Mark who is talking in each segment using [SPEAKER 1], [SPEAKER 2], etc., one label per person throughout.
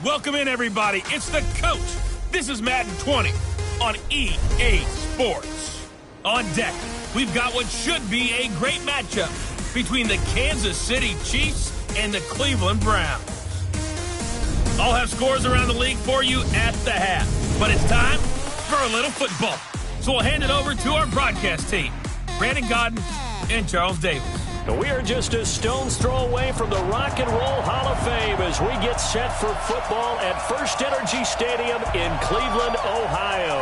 [SPEAKER 1] Welcome in, everybody. It's the coach. This is Madden 20 on EA Sports. On deck, we've got what should be a great matchup between the Kansas City Chiefs and the Cleveland Browns. I'll have scores around the league for you at the half, but it's time for a little football. So we'll hand it over to our broadcast team, Brandon Godden and Charles Davis.
[SPEAKER 2] We are just a stone's throw away from the Rock and Roll Hall of Fame as we get set for football at First Energy Stadium in Cleveland, Ohio.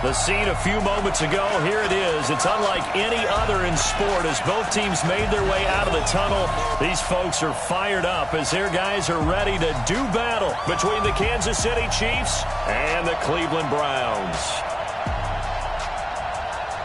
[SPEAKER 2] The scene a few moments ago, here it is. It's unlike any other in sport as both teams made their way out of the tunnel. These folks are fired up as their guys are ready to do battle between the Kansas City Chiefs and the Cleveland Browns.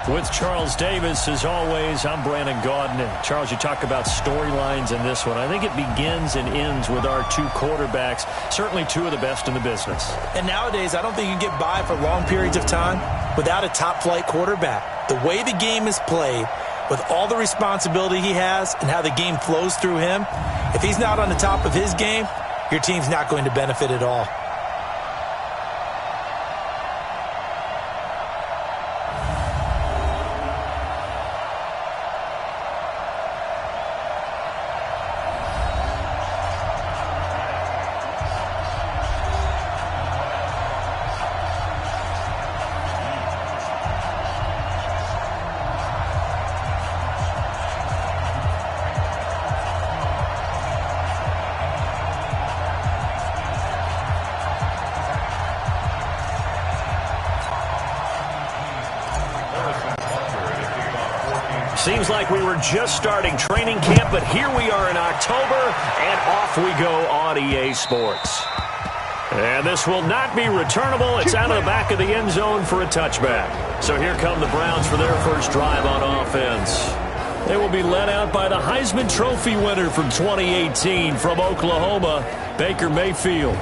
[SPEAKER 2] With Charles Davis, as always, I'm Brandon Godden. And Charles, you talk about storylines in this one. I think it begins and ends with our two quarterbacks, certainly two of the best in the business.
[SPEAKER 3] And nowadays, I don't think you can get by for long periods of time without a top-flight quarterback. The way the game is played, with all the responsibility he has and how the game flows through him, if he's not on the top of his game, your team's not going to benefit at all.
[SPEAKER 2] Seems like we were just starting training camp, but here we are in October, and off we go on EA Sports. And this will not be returnable. It's out of the back of the end zone for a touchback. So here come the Browns for their first drive on offense. They will be led out by the Heisman Trophy winner from 2018 from Oklahoma, Baker Mayfield.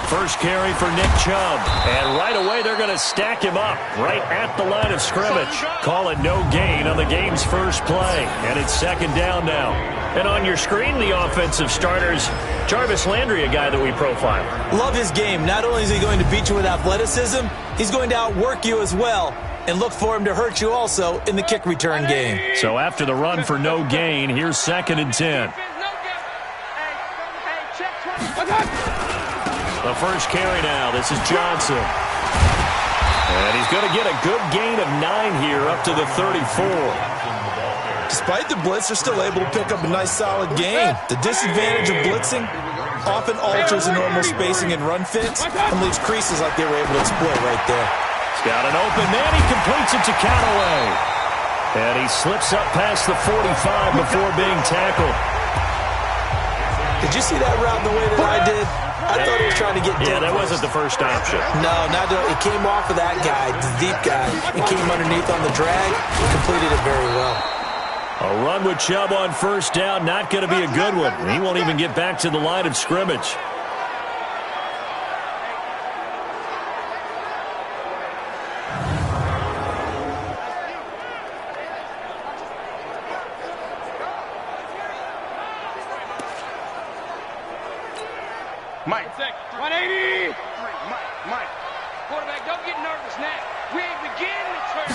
[SPEAKER 2] First carry for Nick Chubb. And right away, they're going to stack him up right at the line of scrimmage. Call it no gain on the game's first play. And it's second down now. And on your screen, the offensive starters, Jarvis Landry, a guy that we profile.
[SPEAKER 3] Love his game. Not only is he going to beat you with athleticism, he's going to outwork you as well. And look for him to hurt you also in the kick return game.
[SPEAKER 2] So after the run for no gain, here's 2nd and 10. The first carry now. This is Johnson. And he's going to get a good gain of 9 here up to the 34.
[SPEAKER 3] Despite the blitz, they're still able to pick up a nice solid gain. The disadvantage of blitzing often alters the normal spacing and run fits and leaves creases like they were able to exploit right there.
[SPEAKER 2] He's got an open man. He completes it to Callaway. And he slips up past the 45 before being tackled.
[SPEAKER 3] Did you see that route the way that I did? I thought he was trying to get deep.
[SPEAKER 2] Yeah, that wasn't the first option.
[SPEAKER 3] No, not it came off of that guy, the deep guy. It came underneath on the drag. He completed it very well.
[SPEAKER 2] A run with Chubb on first down, not going to be a good one. He won't even get back to the line of scrimmage.
[SPEAKER 4] Mike. 180. Mike. Quarterback, don't get nervous now. We ain't beginning to turn.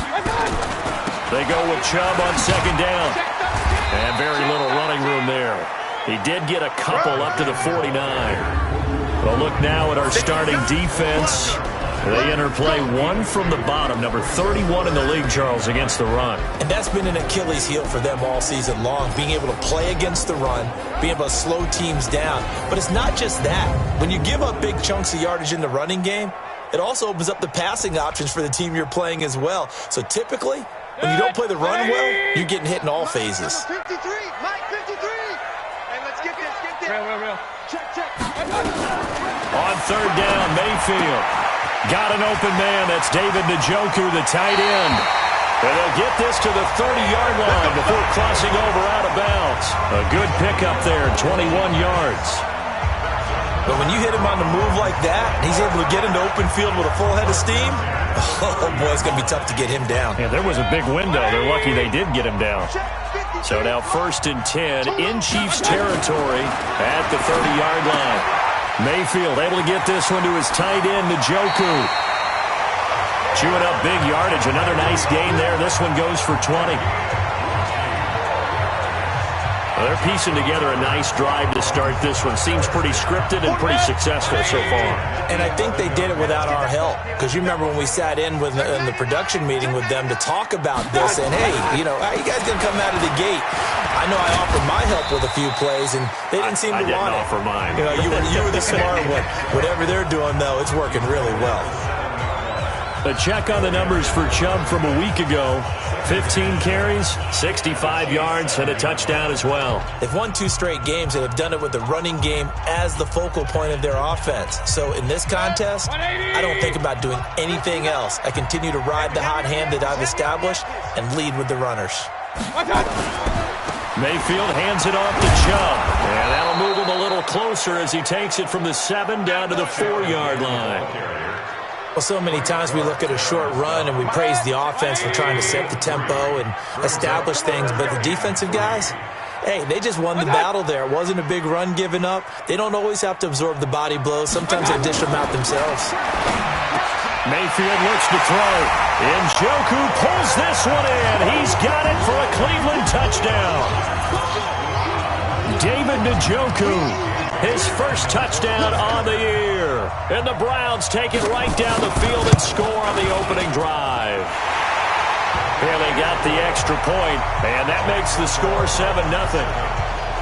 [SPEAKER 2] They go with Chubb on second down. And very little running room there. He did get a couple up to the 49. Well, look now at our starting defense. They enter play one from the bottom, number 31 in the league, Charles, against the run.
[SPEAKER 3] And that's been an Achilles heel for them all season long, being able to play against the run, being able to slow teams down. But it's not just that. When you give up big chunks of yardage in the running game, it also opens up the passing options for the team you're playing as well. So typically, when you don't play the run well, you're getting hit in all phases.
[SPEAKER 4] 53, Mike, 53. Hey, let's get this, Real. Check.
[SPEAKER 2] On third down, Mayfield. Got an open man. That's David Njoku, the tight end. And they'll get this to the 30-yard line before crossing over out of bounds. A good pickup there, 21 yards.
[SPEAKER 3] But when you hit him on the move like that, and he's able to get into open field with a full head of steam, oh, boy, it's going to be tough to get him down.
[SPEAKER 2] Yeah, there was a big window. They're lucky they did get him down. So now 1st and 10 in Chiefs territory at the 30-yard line. Mayfield able to get this one to his tight end, Njoku. Chewing up big yardage. Another nice gain there. This one goes for 20. Well, they're piecing together a nice drive to start this one. Seems pretty scripted and pretty successful so far.
[SPEAKER 3] And I think they did it without our help. Because you remember when we sat in the production meeting with them to talk about this, and hey, you know, how you guys going to come out of the gate? I know I offered my help with a few plays, and they didn't seem to want it.
[SPEAKER 2] I didn't offer mine.
[SPEAKER 3] You know, you were the smart one. Whatever they're doing, though, it's working really well.
[SPEAKER 2] A check on the numbers for Chubb from a week ago. 15 carries, 65 yards, and a touchdown as well.
[SPEAKER 3] They've won 2 straight games and have done it with the running game as the focal point of their offense. So in this contest, I don't think about doing anything else. I continue to ride the hot hand that I've established and lead with the runners.
[SPEAKER 2] Mayfield hands it off to Chubb. And that'll move him a little closer as he takes it from the 7 down to the 4-yard line.
[SPEAKER 3] Well, so many times we look at a short run and we praise the offense for trying to set the tempo and establish things, but the defensive guys, hey, they just won the battle there. It wasn't a big run given up. They don't always have to absorb the body blows. Sometimes they dish them out themselves.
[SPEAKER 2] Mayfield looks to throw. Njoku pulls this one in. He's got it for a Cleveland touchdown. David Njoku. His first touchdown on the year. And the Browns take it right down the field and score on the opening drive. Here they got the extra point, and that makes the score 7-0.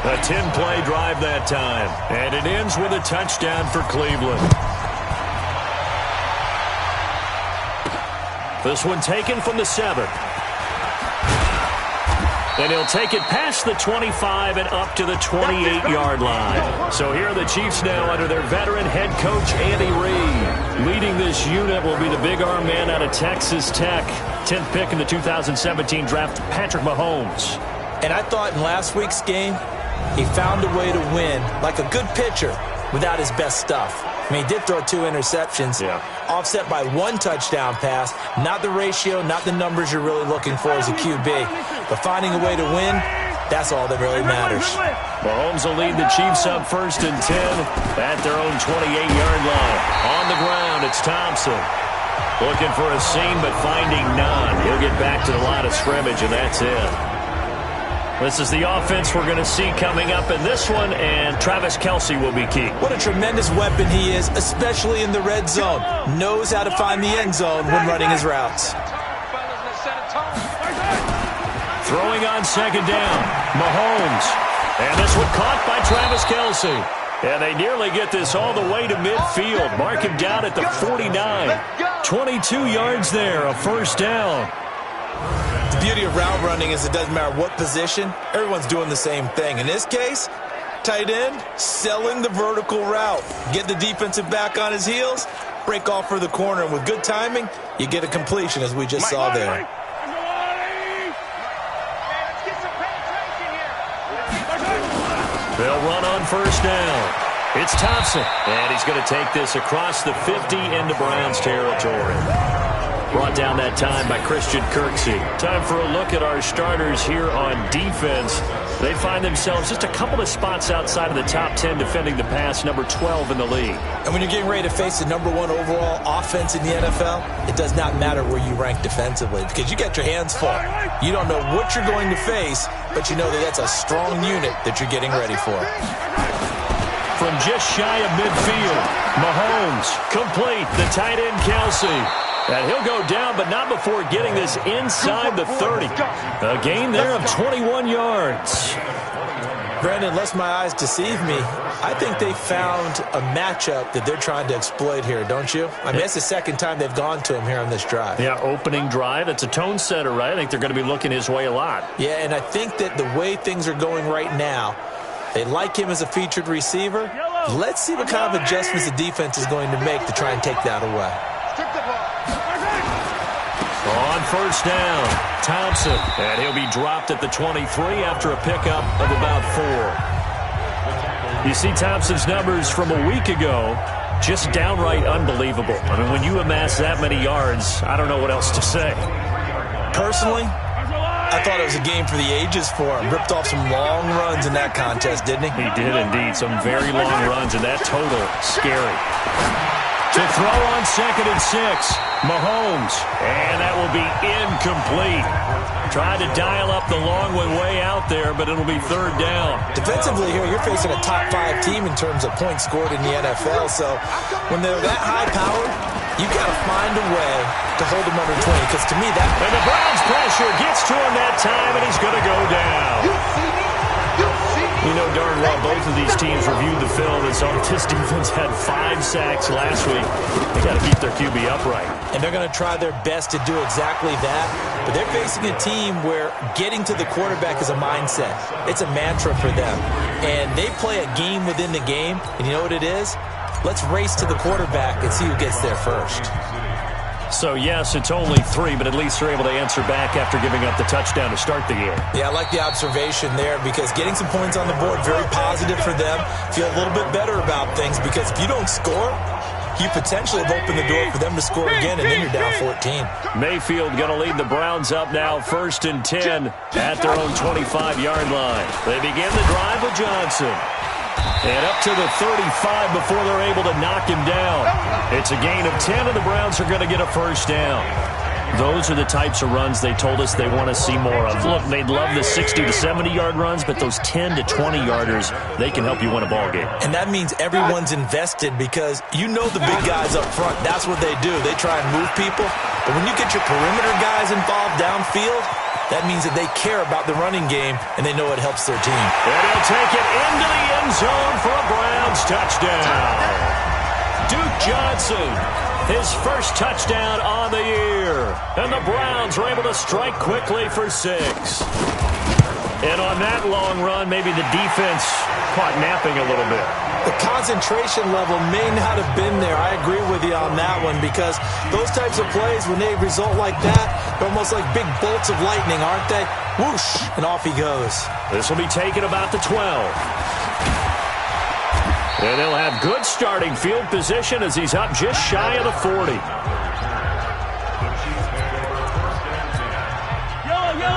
[SPEAKER 2] A 10-play drive that time. And it ends with a touchdown for Cleveland. This one taken from the 7. And he'll take it past the 25 and up to the 28-yard line. So here are the Chiefs now under their veteran head coach, Andy Reid. Leading this unit will be the big arm man out of Texas Tech. 10th pick in the 2017 draft, Patrick Mahomes.
[SPEAKER 3] And I thought in last week's game, he found a way to win like a good pitcher without his best stuff. I mean, he did throw 2 interceptions, offset by 1 touchdown pass. Not the ratio, not the numbers you're really looking for as a QB. But finding a way to win, that's all that really matters.
[SPEAKER 2] Mahomes will lead the Chiefs up 1st and 10 at their own 28-yard line. On the ground, it's Thompson. Looking for a seam, but finding none. He'll get back to the line of scrimmage, and that's it. This is the offense we're going to see coming up in this one, and Travis Kelce will be key.
[SPEAKER 3] What a tremendous weapon he is, especially in the red zone. Knows how to find the end zone when running his routes.
[SPEAKER 2] Throwing on 2nd down, Mahomes. And this one caught by Travis Kelce. And they nearly get this all the way to midfield. Mark him down at the 49. 22 yards there, a 1st down.
[SPEAKER 3] The beauty of route running is it doesn't matter what position, everyone's doing the same thing. In this case, tight end, selling the vertical route. Get the defensive back on his heels, break off for the corner, and with good timing, you get a completion as we just saw there.
[SPEAKER 2] They'll run on 1st down. It's Thompson, and he's going to take this across the 50 into Browns territory. Brought down that time by Christian Kirksey. Time for a look at our starters here on defense. They find themselves just a couple of spots outside of the top 10 defending the pass, number 12 in the league.
[SPEAKER 3] And when you're getting ready to face the number 1 overall offense in the NFL, it does not matter where you rank defensively because you got your hands full. You don't know what you're going to face, but you know that that's a strong unit that you're getting ready for.
[SPEAKER 2] From just shy of midfield, Mahomes complete, the tight end Kelce. And he'll go down, but not before getting this inside the 30. A gain there of 21 yards.
[SPEAKER 3] Brandon, unless my eyes deceive me, I think they found a matchup that they're trying to exploit here, don't you? I mean, it's the 2nd time they've gone to him here on this drive.
[SPEAKER 2] Yeah, opening drive. It's a tone setter, right? I think they're going to be looking his way a lot.
[SPEAKER 3] Yeah, and I think that the way things are going right now, they like him as a featured receiver. Let's see what kind of adjustments the defense is going to make to try and take that away.
[SPEAKER 2] On 1st down, Thompson. And he'll be dropped at the 23 after a pickup of about 4. You see Thompson's numbers from a week ago, just downright unbelievable. I mean, when you amass that many yards, I don't know what else to say.
[SPEAKER 3] Personally, I thought it was a game for the ages for him. Ripped off some long runs in that contest, didn't he?
[SPEAKER 2] He did indeed. Some very long runs, and that total, scary. To throw on 2nd and 6, Mahomes, and that will be incomplete. Tried to dial up the long one way out there, but it'll be 3rd down.
[SPEAKER 3] Defensively here, you're facing a top 5 team in terms of points scored in the NFL, so when they're that high-powered, you've got to find a way to hold them under 20, because to me that...
[SPEAKER 2] And the Browns pressure gets to him that time, and he's going to go down. You know darn well both of these teams reviewed the film and saw this defense had 5 sacks last week. They got to keep their QB upright.
[SPEAKER 3] And they're going to try their best to do exactly that. But they're facing a team where getting to the quarterback is a mindset. It's a mantra for them. And they play a game within the game. And you know what it is? Let's race to the quarterback and see who gets there first.
[SPEAKER 2] So, yes, it's only 3, but at least they're able to answer back after giving up the touchdown to start the game.
[SPEAKER 3] Yeah, I like the observation there because getting some points on the board, very positive for them. Feel a little bit better about things because if you don't score, you potentially have opened the door for them to score again, and then you're down 14.
[SPEAKER 2] Mayfield going to lead the Browns up now, 1st and 10 at their own 25-yard line. They begin the drive with Johnson. And up to the 35 before they're able to knock him down. It's a gain of 10, and the Browns are going to get a 1st down. Those are the types of runs they told us they want to see more of. Look, they'd love the 60 to 70-yard runs, but those 10 to 20-yarders, they can help you win a ball game.
[SPEAKER 3] And that means everyone's invested because you know the big guys up front. That's what they do. They try and move people. But when you get your perimeter guys involved downfield, that means that they care about the running game, and they know it helps their team.
[SPEAKER 2] And he'll take it into the end zone for a Browns touchdown. Duke Johnson, his first touchdown on the year. And the Browns were able to strike quickly for 6. And on that long run, maybe the defense caught napping a little bit.
[SPEAKER 3] The concentration level may not have been there. I agree with you on that one because those types of plays, when they result like that, they're almost like big bolts of lightning, aren't they? Whoosh, and off he goes.
[SPEAKER 2] This will be taken about the 12. And they'll have good starting field position as he's up just shy of the 40.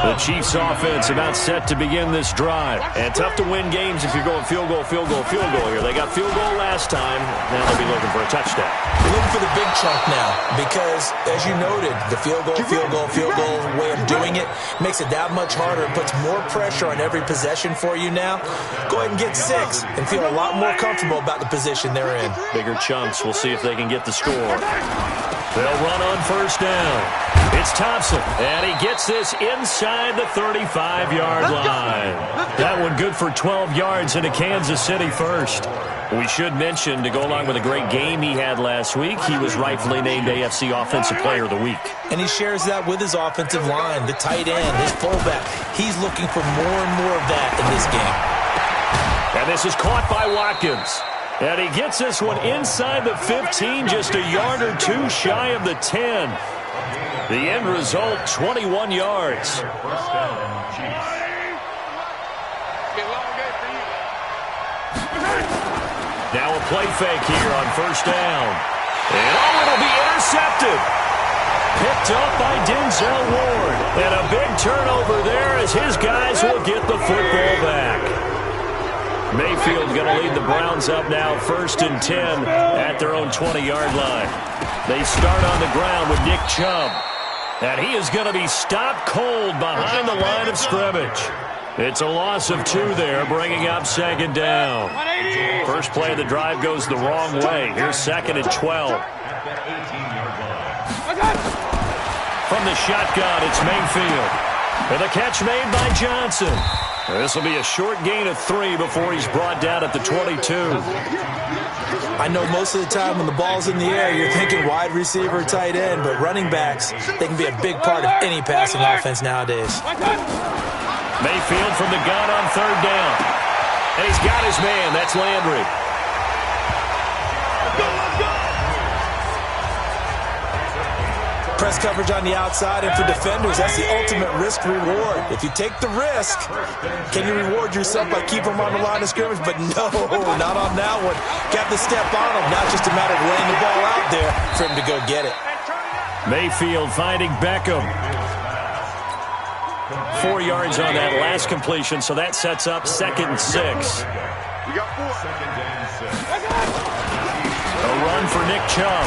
[SPEAKER 2] The Chiefs offense about set to begin this drive. And tough to win games if you're going field goal here. They got field goal last time. Now they'll be looking for a touchdown.
[SPEAKER 3] They're looking for the big chunk now because, as you noted, the field goal way of doing it makes it that much harder. It puts more pressure on every possession for you now. Go ahead and get 6 and feel a lot more comfortable about the position they're in.
[SPEAKER 2] Bigger chunks. We'll see if they can get the score. They'll run on 1st down. It's Thompson, and he gets this inside the 35-yard line. That one good for 12 yards into Kansas City first. We should mention, to go along with a great game he had last week, he was rightfully named AFC Offensive Player of the Week.
[SPEAKER 3] And he shares that with his offensive line, the tight end, his fullback. He's looking for more and more of that in this game.
[SPEAKER 2] And this is caught by Watkins. And he gets this one inside the 15, just a yard or 2 shy of the 10. The end result, 21 yards. Now a play fake here on 1st down. And it'll be intercepted. Picked up by Denzel Ward. And a big turnover there as his guys will get the football back. Mayfield going to lead the Browns up now, 1st and 10 at their own 20-yard line. They start on the ground with Nick Chubb. And he is going to be stopped cold behind the line of scrimmage. It's a loss of 2 there, bringing up 2nd down. First play of the drive goes the wrong way. Here's 2nd and 12. From the shotgun, it's Mayfield. And the catch made by Johnson. This will be a short gain of 3 before he's brought down at the 22.
[SPEAKER 3] I know most of the time when the ball's in the air, you're thinking wide receiver, tight end, but running backs, they can be a big part of any passing offense nowadays.
[SPEAKER 2] Mayfield from the gun on 3rd down. And he's got his man. That's Landry.
[SPEAKER 3] Press coverage on the outside, and for defenders, that's the ultimate risk-reward. If you take the risk, can you reward yourself by keeping them on the line of scrimmage? But no, not on that one. Got to step on him. Now it's just a matter of laying the ball out there for him to go get it.
[SPEAKER 2] Mayfield finding Beckham. 4 yards on that last completion, so that sets up 2nd and 6.
[SPEAKER 4] We got 4.
[SPEAKER 2] A run for Nick Chubb.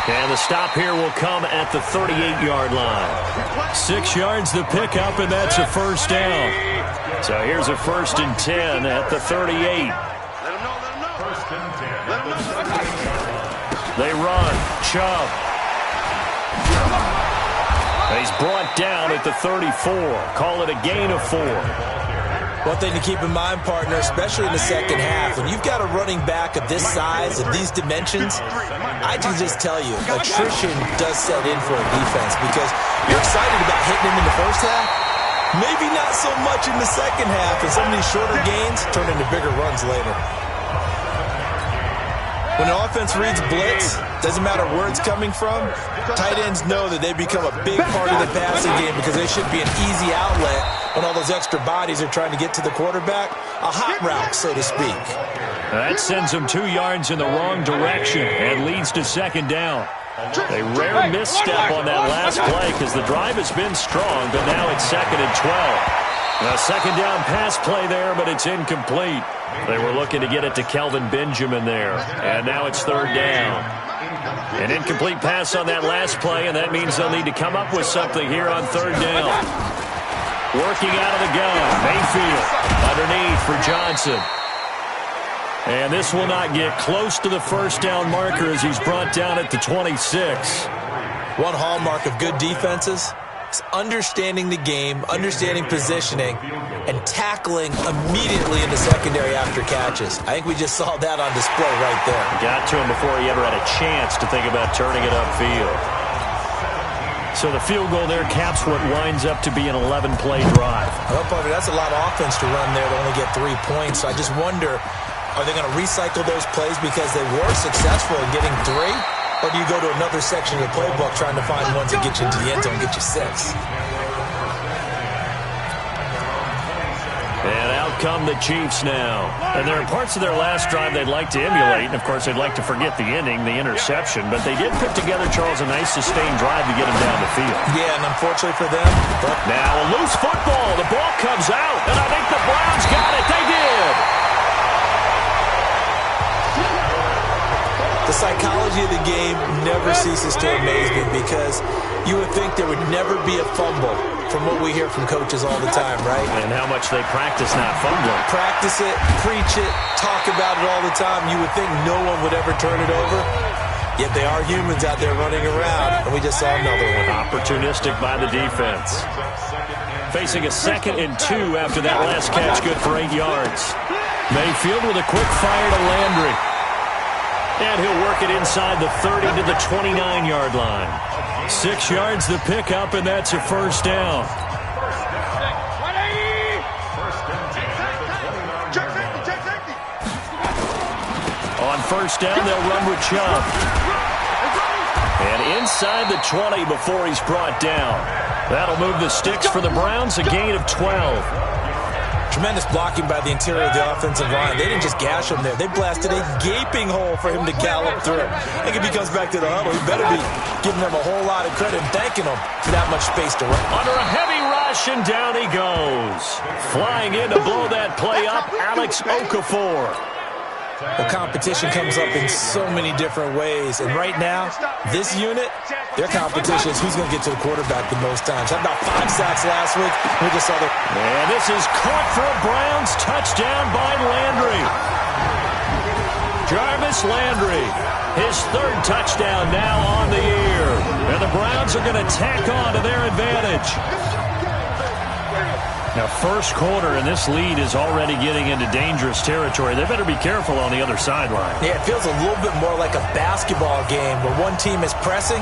[SPEAKER 2] And the stop here will come at the 38-yard line. 6 yards the pickup, and that's a first down. So here's a 1st and 10 at the 38.
[SPEAKER 4] Let him know. First and 10. Let him know.
[SPEAKER 2] They run. Chubb. He's brought down at the 34. Call it a gain of 4.
[SPEAKER 3] One thing to keep in mind, partner, especially in the second half, when you've got a running back of this size and these dimensions, I can just tell you, attrition does set in for a defense because you're excited about hitting him in the first half. Maybe not so much in the second half, and some of these shorter gains turn into bigger runs later. When an offense reads blitz, doesn't matter where it's coming from, tight ends know that they become a big part of the passing game because they should be an easy outlet when all those extra bodies are trying to get to the quarterback. A hot route, so to speak.
[SPEAKER 2] That sends them 2 yards in the wrong direction and leads to 2nd down. A rare misstep on that last play because the drive has been strong, but now it's 2nd and 12. A 2nd down pass play there, but it's incomplete. They were looking to get it to Kelvin Benjamin there, and now it's 3rd down. An incomplete pass on that last play, and that means they'll need to come up with something here on 3rd down. Working out of the gun, Mayfield underneath for Johnson. And this will not get close to the 1st down marker as he's brought down at the 26.
[SPEAKER 3] One hallmark of good defenses is understanding the game, understanding positioning, and tackling immediately in the secondary after catches. I think we just saw that on display right there.
[SPEAKER 2] Got to him before he ever had a chance to think about turning it upfield. So the field goal there caps what winds up to be an 11-play drive.
[SPEAKER 3] Well, partner, that's a lot of offense to run there to only get 3 points. So I just wonder, are they going to recycle those plays because they were successful in getting 3? Or do you go to another section of the playbook trying to find ones that get you into the end zone and get you 6?
[SPEAKER 2] And out come the Chiefs now. And there are parts of their last drive they'd like to emulate. And, of course, they'd like to forget the ending, the interception. But they did put together, Charles, a nice sustained drive to get them down the field.
[SPEAKER 3] Yeah, and unfortunately for them.
[SPEAKER 2] Now a loose football. The ball comes out. And I think the Browns got it. They did.
[SPEAKER 3] The psychology of the game never ceases to amaze me because you would think there would never be a fumble from what we hear from coaches all the time, right?
[SPEAKER 2] And how much they practice not fumbling.
[SPEAKER 3] Practice it, preach it, talk about it all the time. You would think no one would ever turn it over. Yet they are humans out there running around, and we just saw another one.
[SPEAKER 2] Opportunistic by the defense. Facing a 2nd and 2 after that last catch, good for 8 yards. Mayfield with a quick fire to Landry. And he'll work it inside the 30 to the 29-yard line. 6 yards the pickup, and that's a 1st down. On 1st down, they'll run with Chubb. And inside the 20 before he's brought down. That'll move the sticks for the Browns, a gain of 12.
[SPEAKER 3] Tremendous blocking by the interior of the offensive line. They didn't just gash him there. They blasted a gaping hole for him to gallop through. I think if he comes back to the huddle, he better be giving them a whole lot of credit and thanking them for that much space to run.
[SPEAKER 2] Under a heavy rush, and down he goes. Flying in to blow that play up, Alex Okafor.
[SPEAKER 3] The competition comes up in so many different ways. And right now, this unit, their competition is who's going to get to the quarterback the most times. Had about 5 sacks last week. We just saw the...
[SPEAKER 2] And this is caught for a Browns touchdown by Landry. Jarvis Landry, his 3rd touchdown now on the year. And the Browns are going to tack on to their advantage. Now, 1st quarter, and this lead is already getting into dangerous territory. They better be careful on the other sideline.
[SPEAKER 3] Yeah, it feels a little bit more like a basketball game where one team is pressing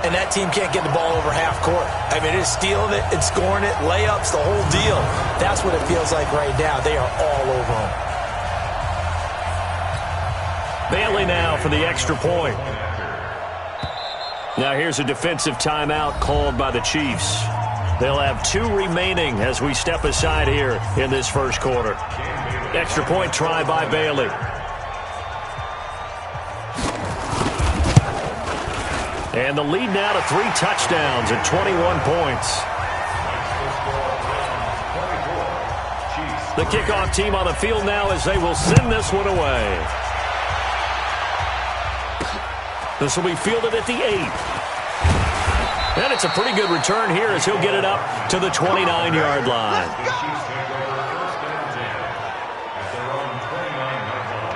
[SPEAKER 3] and that team can't get the ball over half court. I mean, it is stealing it and scoring it, layups, the whole deal. That's what it feels like right now. They are all over them.
[SPEAKER 2] Bailey now for the extra point. Now here's a defensive timeout called by the Chiefs. They'll have 2 remaining as we step aside here in this first quarter. Extra point try by Bailey. And the lead now to 3 touchdowns and 21 points. The kickoff team on the field now as they will send this one away. This will be fielded at the 8. And it's a pretty good return here as he'll get it up to the 29-yard line.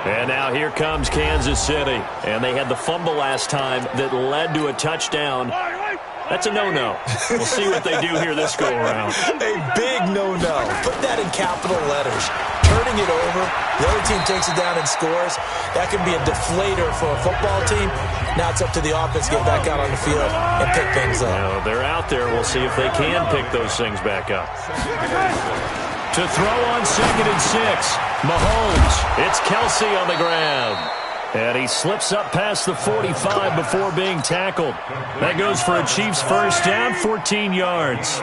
[SPEAKER 2] And now here comes Kansas City. And they had the fumble last time that led to a touchdown. That's a no-no. We'll see what they do here this go-around.
[SPEAKER 3] A big no-no. Put that in capital letters. Turning it over, the other team takes it down and scores. That can be a deflator for a football team. Now it's up to the offense to get back out on the field and pick things up.
[SPEAKER 2] Now, they're out there. We'll see if they can pick those things back up. To throw on 2nd and 6, Mahomes. It's Kelsey on the ground. And he slips up past the 45 before being tackled. That goes for a Chiefs first down, 14 yards.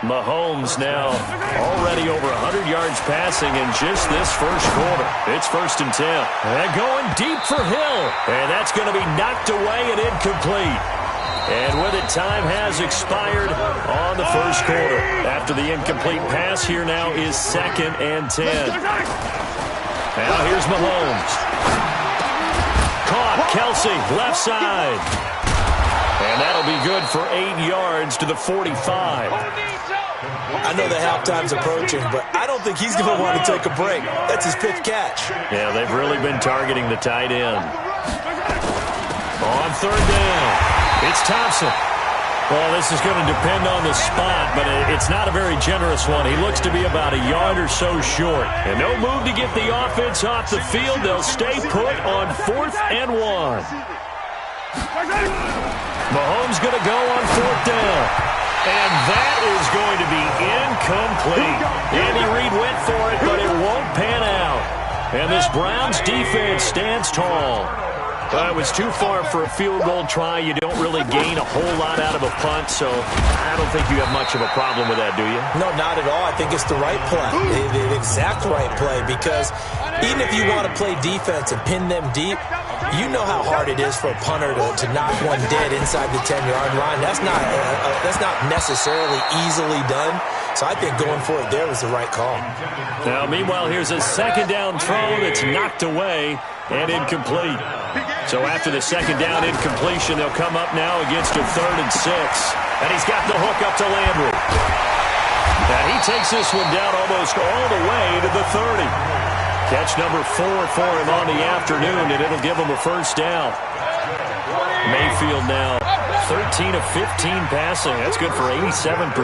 [SPEAKER 2] Mahomes now already over 100 yards passing in just this first quarter. It's 1st and 10. And going deep for Hill. And that's going to be knocked away and incomplete. And with it, time has expired on the first quarter. After the incomplete pass, here now is 2nd and 10. Now here's Mahomes. Caught, Kelsey, left side. And that'll be good for 8 yards to the 45.
[SPEAKER 3] I know the halftime's approaching, but I don't think he's going to want to take a break. That's his 5th catch.
[SPEAKER 2] Yeah, they've really been targeting the tight end. On 3rd down, it's Thompson. Well, this is going to depend on the spot, but it's not a very generous one. He looks to be about a yard or so short. And no move to get the offense off the field. They'll stay put on 4th and 1. Mahomes going to go on 4th down. And that is going to be incomplete. Andy Reid went for it, but it won't pan out. And this Browns defense stands tall. It was too far for a field goal try. You don't really gain a whole lot out of a punt, so I don't think you have much of a problem with that, do you?
[SPEAKER 3] No, not at all. I think it's the right play, the exact right play, because even if you want to play defense and pin them deep, you know how hard it is for a punter to knock one dead inside the 10-yard line. That's not necessarily easily done. So I think going for it there was the right call.
[SPEAKER 2] Now, meanwhile, here's a 2nd down throw that's knocked away and incomplete. So after the 2nd down incompletion, they'll come up now against a 3rd and 6. And he's got the hook up to Landry. And he takes this one down almost all the way to the 30. Catch number 4 for him on the afternoon, and it'll give him a first down. Mayfield now 13 of 15 passing. That's good for 87%.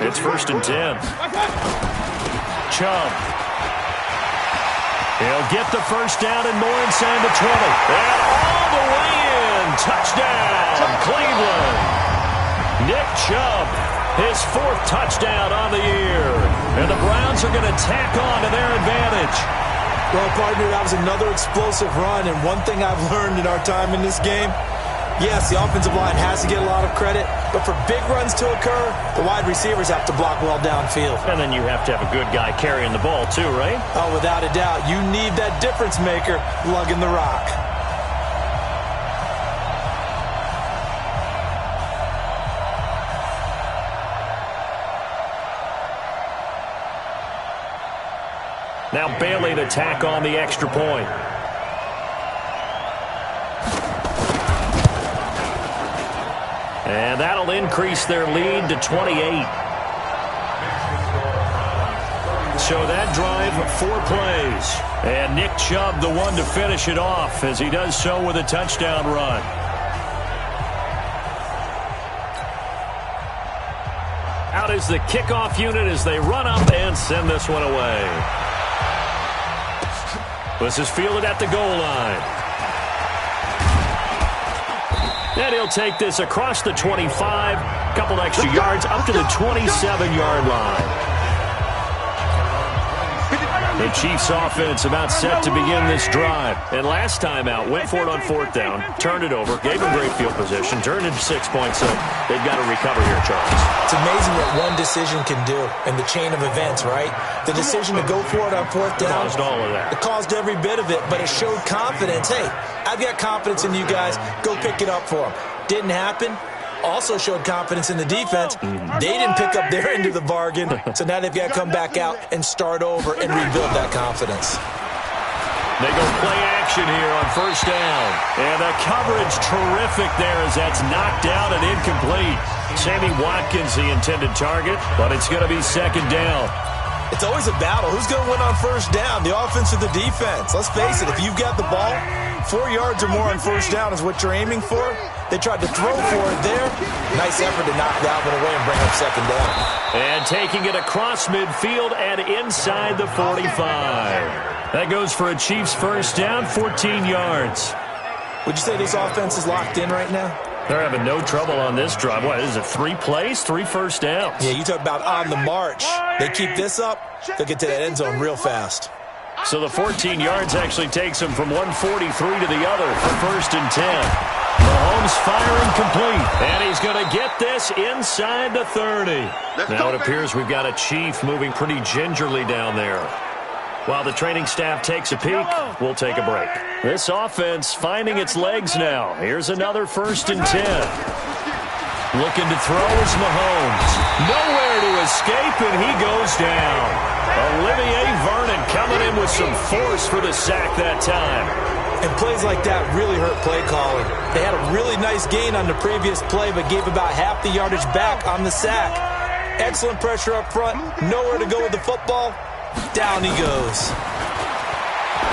[SPEAKER 2] It's 1st and 10. Chubb. He'll get the first down and more inside the 20. And all the way in. Touchdown, Cleveland. Nick Chubb, his 4th touchdown on the year. And the Browns are going to tack on to their advantage.
[SPEAKER 3] Well, partner, that was another explosive run. And one thing I've learned in our time in this game, yes, the offensive line has to get a lot of credit, but for big runs to occur, the wide receivers have to block well downfield.
[SPEAKER 2] And then you have to have a good guy carrying the ball too, right?
[SPEAKER 3] Oh, without a doubt. You need that difference maker lugging the rock.
[SPEAKER 2] Now Bailey to tack on the extra point. And that'll increase their lead to 28. So that drive, 4 plays. And Nick Chubb, the one to finish it off, as he does so with a touchdown run. Out is the kickoff unit as they run up and send this one away. This is fielded at the goal line. And he'll take this across the 25, couple extra yards, up to the 27-yard line. The Chiefs offense about set to begin this drive. And last time out, went for it on 4th down, turned it over, gave them great field position, turned into 6 points, so they've got to recover here, Charles.
[SPEAKER 3] It's amazing what one decision can do in the chain of events, right? The decision to go for it on 4th down.
[SPEAKER 2] Caused all of that.
[SPEAKER 3] It caused every bit of it, but it showed confidence. Hey, I've got confidence in you guys. Go pick it up for them. Didn't happen. Also showed confidence in the defense. They didn't pick up their end of the bargain, so now they've got to come back out and start over and rebuild that confidence.
[SPEAKER 2] They go play action here on 1st down. And the coverage terrific there as that's knocked down and incomplete. Sammy Watkins the intended target, but it's going to be 2nd down.
[SPEAKER 3] It's always a battle. Who's going to win on 1st down, the offense or the defense? Let's face it, if you've got the ball, 4 yards or more on 1st down is what you're aiming for. They tried to throw for it there. Nice effort to knock that one away and bring up 2nd down.
[SPEAKER 2] And taking it across midfield and inside the 45. That goes for a Chiefs 1st down, 14 yards.
[SPEAKER 3] Would you say this offense is locked in right now?
[SPEAKER 2] They're having no trouble on this drive. What, is it 3 plays, 3 first downs?
[SPEAKER 3] Yeah, you talk about on the march. They keep this up, they'll get to that end zone real fast.
[SPEAKER 2] So the 14 yards actually takes them from 143 to the other for 1st and 10. Mahomes firing complete, and he's going to get this inside the 30. Now it appears we've got a Chief moving pretty gingerly down there. While the training staff takes a peek, we'll take a break. This offense finding its legs now. Here's another 1st and 10. Looking to throw is Mahomes. Nowhere to escape, and he goes down. Olivier Vernon coming in with some force for the sack that time.
[SPEAKER 3] And plays like that really hurt play calling. They had a really nice gain on the previous play, but gave about half the yardage back on the sack. Excellent pressure up front. Nowhere to go with the football. Down he goes.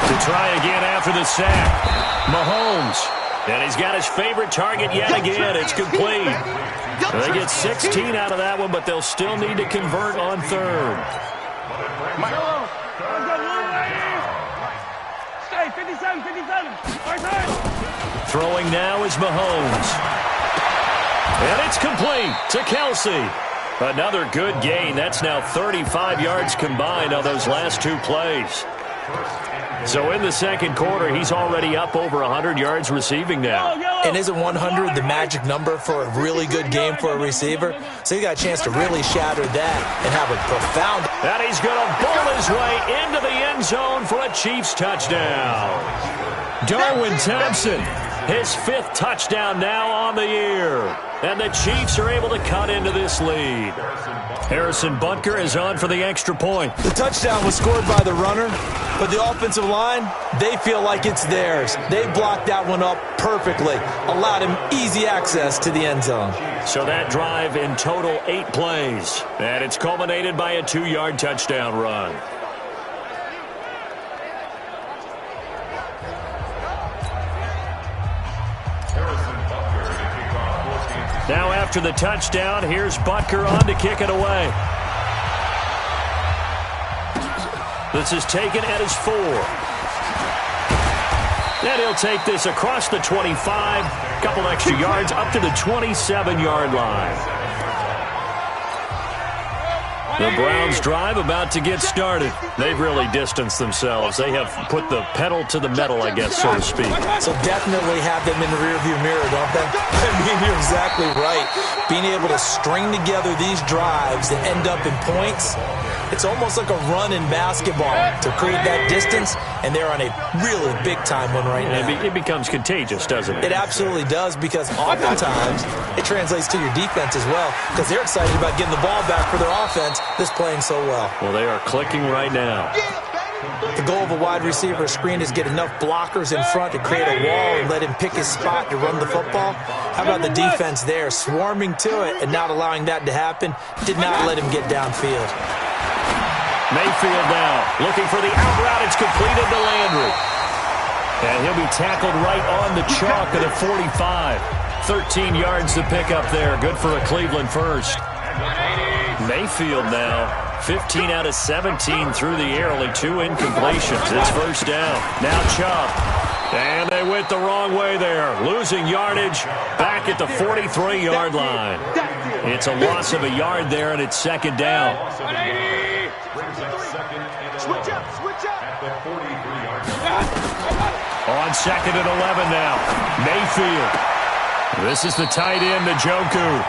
[SPEAKER 2] To try again after the sack. Mahomes. And he's got his favorite target yet again. It's complete. They get 16 out of that one, but they'll still need to convert on 3rd.
[SPEAKER 4] Stay, 57.
[SPEAKER 2] Throwing now is Mahomes. And it's complete to Kelsey. Another good gain. That's now 35 yards combined on those last 2 plays. So in the 2nd quarter, he's already up over 100 yards receiving now.
[SPEAKER 3] And isn't 100 the magic number for a really good game for a receiver? So he got a chance to really shatter that and have a profound...
[SPEAKER 2] And he's going to bowl his way into the end zone for a Chiefs touchdown. Darwin Thompson, his 5th touchdown now on the year. And the Chiefs are able to cut into this lead. Harrison Butker is on for the extra point.
[SPEAKER 3] The touchdown was scored by the runner, but the offensive line, they feel like it's theirs. They blocked that one up perfectly, allowed him easy access to the end zone.
[SPEAKER 2] So that drive in total 8 plays, and it's culminated by a 2-yard touchdown run. Now after the touchdown, here's Butker on to kick it away. This is taken at his 4. And he'll take this across the 25, couple extra yards up to the 27-yard line. The Browns drive about to get started. They've really distanced themselves. They have put the pedal to the metal, I guess, so to speak.
[SPEAKER 3] So definitely have them in the rearview mirror, don't they? I mean, you're exactly right. Being able to string together these drives that end up in points, it's almost like a run in basketball to create that distance, and they're on a really big-time one right now.
[SPEAKER 2] It becomes contagious, doesn't it?
[SPEAKER 3] It absolutely does, because oftentimes it translates to your defense as well, because they're excited about getting the ball back for their offense that's playing so well.
[SPEAKER 2] Well, they are clicking right now.
[SPEAKER 3] The goal of a wide receiver screen is get enough blockers in front to create a wall and let him pick his spot to run the football. How about the defense there, swarming to it and not allowing that to happen? Did not let him get downfield.
[SPEAKER 2] Mayfield now looking for the out route. It's completed to Landry. And he'll be tackled right on the chalk of the 45. 13 yards to pick up there. Good for a Cleveland first. Mayfield now 15 out of 17 through the air. Only 2 incompletions. It's first down. Now Chubb. And they went the wrong way there. Losing yardage back at the 43-yard line. It's a loss of a yard there, and it's second down.
[SPEAKER 4] Switch
[SPEAKER 2] On 2nd and 11 now. Mayfield. This is the tight end, Njoku.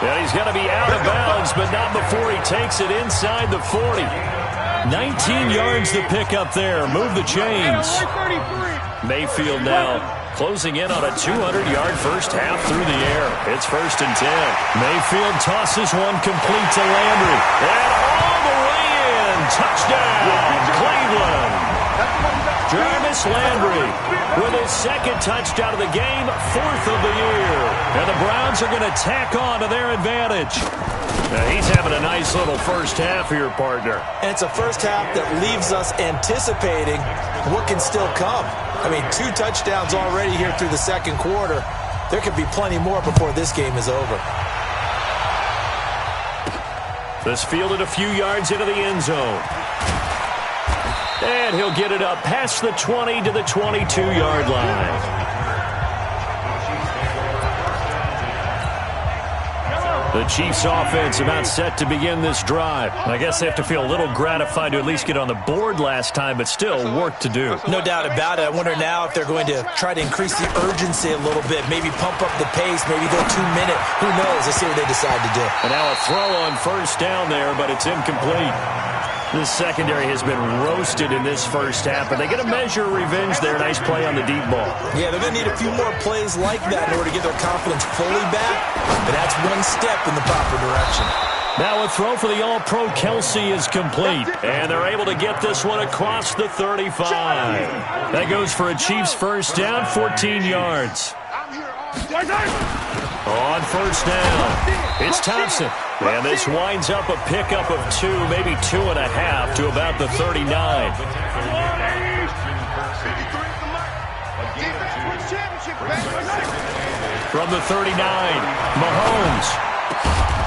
[SPEAKER 2] And he's going to be out of bounds, but not before he takes it inside the 40. 19 yards to pick up there. Move the chains. Mayfield now closing in on a 200-yard first half through the air. It's 1st and 10. Mayfield tosses one complete to Landry. And all the way in. Touchdown, Cleveland. Jarvis Landry with his 2nd touchdown of the game, 4th of the year. And the Browns are going to tack on to their advantage. Now he's having a nice little first half here, partner.
[SPEAKER 3] And it's a first half that leaves us anticipating what can still come. I mean, 2 touchdowns already here through the 2nd quarter. There could be plenty more before this game is over.
[SPEAKER 2] This fielded a few yards into the end zone. And he'll get it up past the 20 to the 22-yard line. The Chiefs offense about set to begin this drive. I guess they have to feel a little gratified to at least get on the board last time, but still work to do.
[SPEAKER 3] No doubt about it. I wonder now if they're going to try to increase the urgency a little bit, maybe pump up the pace, maybe go 2-minute. Who knows? Let's see what they decide to do.
[SPEAKER 2] And now a throw on first down there, but it's incomplete. This secondary has been roasted in this first half, but they get a measure of revenge there. Nice play on the deep ball.
[SPEAKER 3] Yeah, they're going to need a few more plays like that in order to get their confidence fully back, but that's one step in the proper direction.
[SPEAKER 2] Now a throw for the All-Pro Kelsey is complete, and they're able to get this one across the 35. That goes for a Chiefs first down, 14 yards. On first down, it's Thompson. And this winds up a pickup of 2, maybe 2.5 to about the 39. From the 39, Mahomes.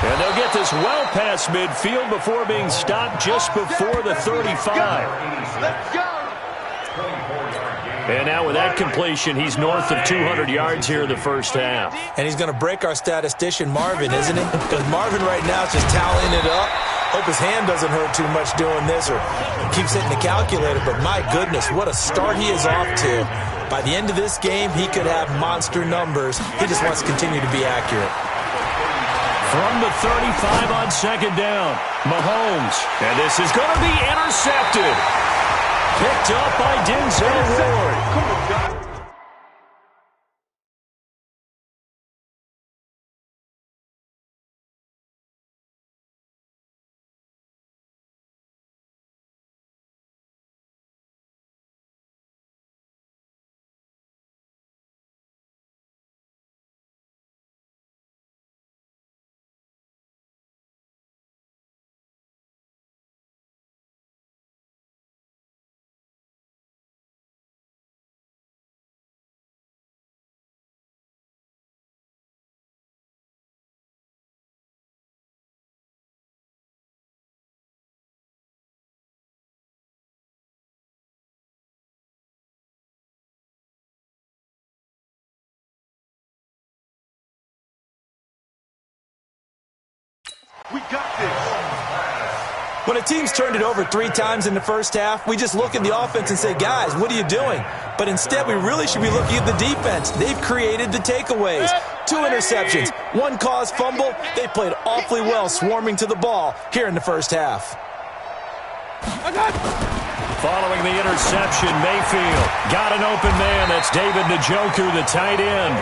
[SPEAKER 2] And they'll get this well past midfield before being stopped just before the 35. Let's go. And now with that completion, he's north of 200 yards here in the first half.
[SPEAKER 3] And he's going to break our statistician, Marvin, isn't he? Because Marvin right now is just tallying it up. Hope his hand doesn't hurt too much doing this or keeps hitting the calculator. But my goodness, what a start he is off to. By the end of this game, he could have monster numbers. He just wants to continue to be accurate.
[SPEAKER 2] From the 35 on 2nd down, Mahomes. And this is going to be intercepted. Picked up by Denzel Ward.
[SPEAKER 5] We got this.
[SPEAKER 3] When a team's turned it over 3 times in the first half, we just look at the offense and say, guys, what are you doing? But instead, we really should be looking at the defense. They've created the takeaways. 2 interceptions, 1 caused fumble. They played awfully well swarming to the ball here in the first half.
[SPEAKER 2] Following the interception, Mayfield got an open man. That's David Njoku, the tight end.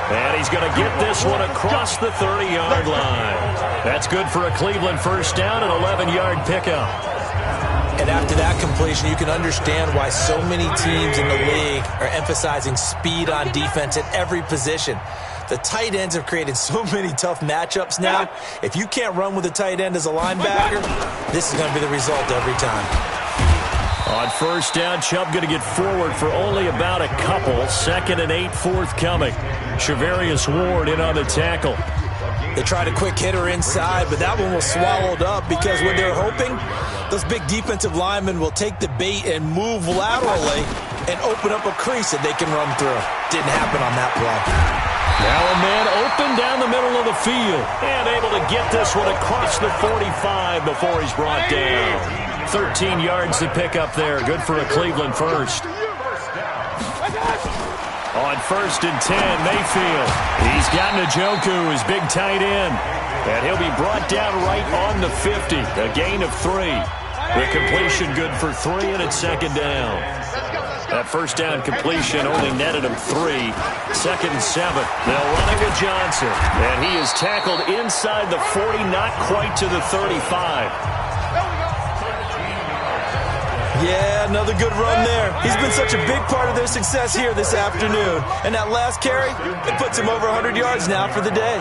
[SPEAKER 2] And he's going to get this one across the 30-yard line. That's good for a Cleveland first down, an 11-yard pickup.
[SPEAKER 3] And after that completion, you can understand why so many teams in the league are emphasizing speed on defense at every position. The tight ends have created so many tough matchups now. If you can't run with a tight end as a linebacker, this is going to be the result every time.
[SPEAKER 2] On first down, Chubb going to get forward for only about a couple. 2nd and 8 forthcoming. Shavarius Ward in on the tackle.
[SPEAKER 3] They tried a quick hitter inside, but that one was swallowed up because what they're hoping, those big defensive linemen will take the bait and move laterally and open up a crease that they can run through. Didn't happen on that play.
[SPEAKER 2] Now a man open down the middle of the field. And able to get this one across the 45 before he's brought down. 13 yards to pick up there. Good for a Cleveland first. On 1st and 10, Mayfield. He's got Njoku, his big tight end. And he'll be brought down right on the 50. A gain of 3. The completion good for 3, and it's 2nd down. That first down completion only netted him 3. 2nd and 7. They'll run it with Johnson. And he is tackled inside the 40, not quite to the 35.
[SPEAKER 3] Yeah, another good run there. He's been such a big part of their success here this afternoon. And that last carry, it puts him over 100 yards now for the day.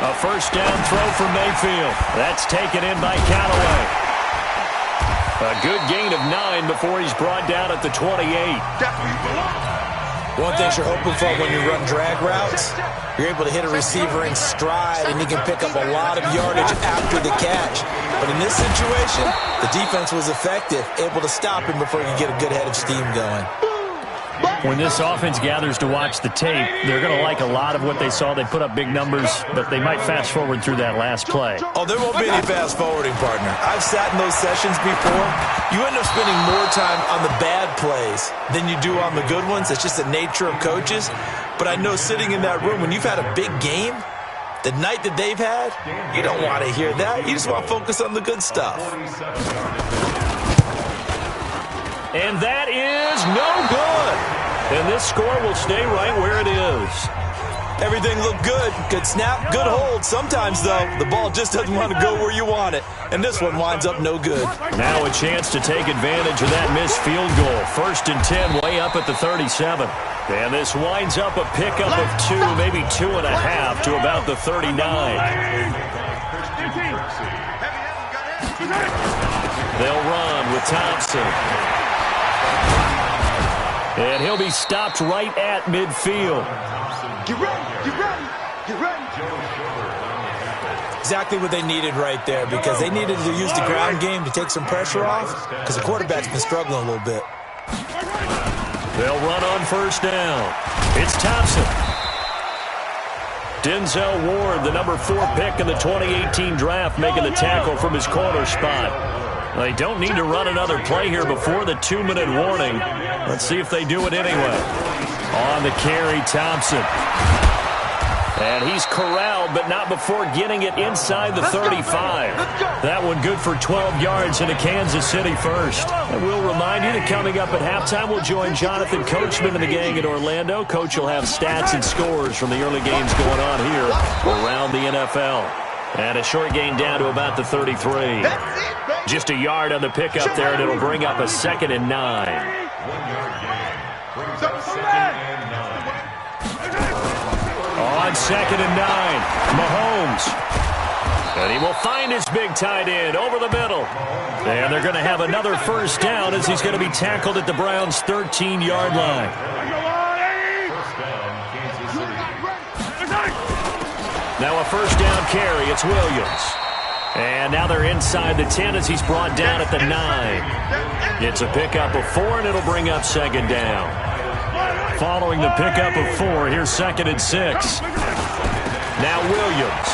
[SPEAKER 2] A first down throw for Mayfield. That's taken in by Callaway. A good gain of 9 before he's brought down at the 28.
[SPEAKER 3] One thing you're hoping for when you run drag routes, you're able to hit a receiver in stride, and he can pick up a lot of yardage after the catch. But in this situation, the defense was effective, able to stop him before he could get a good head of steam going.
[SPEAKER 2] When this offense gathers to watch the tape, they're going to like a lot of what they saw. They put up big numbers, but they might fast forward through that last play.
[SPEAKER 3] Oh, there won't be any fast forwarding, partner. I've sat in those sessions before. You end up spending more time on the bad plays than you do on the good ones. It's just the nature of coaches. But I know sitting in that room, when you've had a big game, the night that they've had, you don't want to hear that. You just want to focus on the good stuff.
[SPEAKER 2] And that is no good. And this score will stay right where it is.
[SPEAKER 3] Everything looked good. Good snap, good hold. Sometimes, though, the ball just doesn't want to go where you want it. And this one winds up no good.
[SPEAKER 2] Now a chance to take advantage of that missed field goal. 1st and 10, way up at the 37. And this winds up a pickup of 2, maybe 2.5 to about the 39. They'll run with Thompson. And he'll be stopped right at midfield.
[SPEAKER 4] Get ready, get ready, get ready.
[SPEAKER 3] Exactly what they needed right there, because they needed to use the ground game to take some pressure off, because the quarterback's been struggling a little bit.
[SPEAKER 2] They'll run on 1st down. It's Thompson. Denzel Ward, the number 4 pick in the 2018 draft, making the tackle from his corner spot. They don't need to run another play here before the 2-minute warning. Let's see if they do it anyway. On the carry, Thompson. And he's corralled, but not before getting it inside the 35. That one good for 12 yards and a Kansas City first. And we'll remind you that coming up at halftime, we'll join Jonathan Coachman and the gang in Orlando. Coach will have stats and scores from the early games going on here around the NFL. And a short gain down to about the 33. Just a yard on the pickup there, and it'll bring up a 2nd and 9. On 2nd and 9, Mahomes. And he will find his big tight end over the middle. And they're going to have another first down as he's going to be tackled at the Browns' 13-yard line. Now a first down carry. It's Williams. And now they're inside the 10 as he's brought down at the 9. It's a pickup of 4, and it'll bring up 2nd down. Following the pickup of 4, here's 2nd and 6. Now Williams.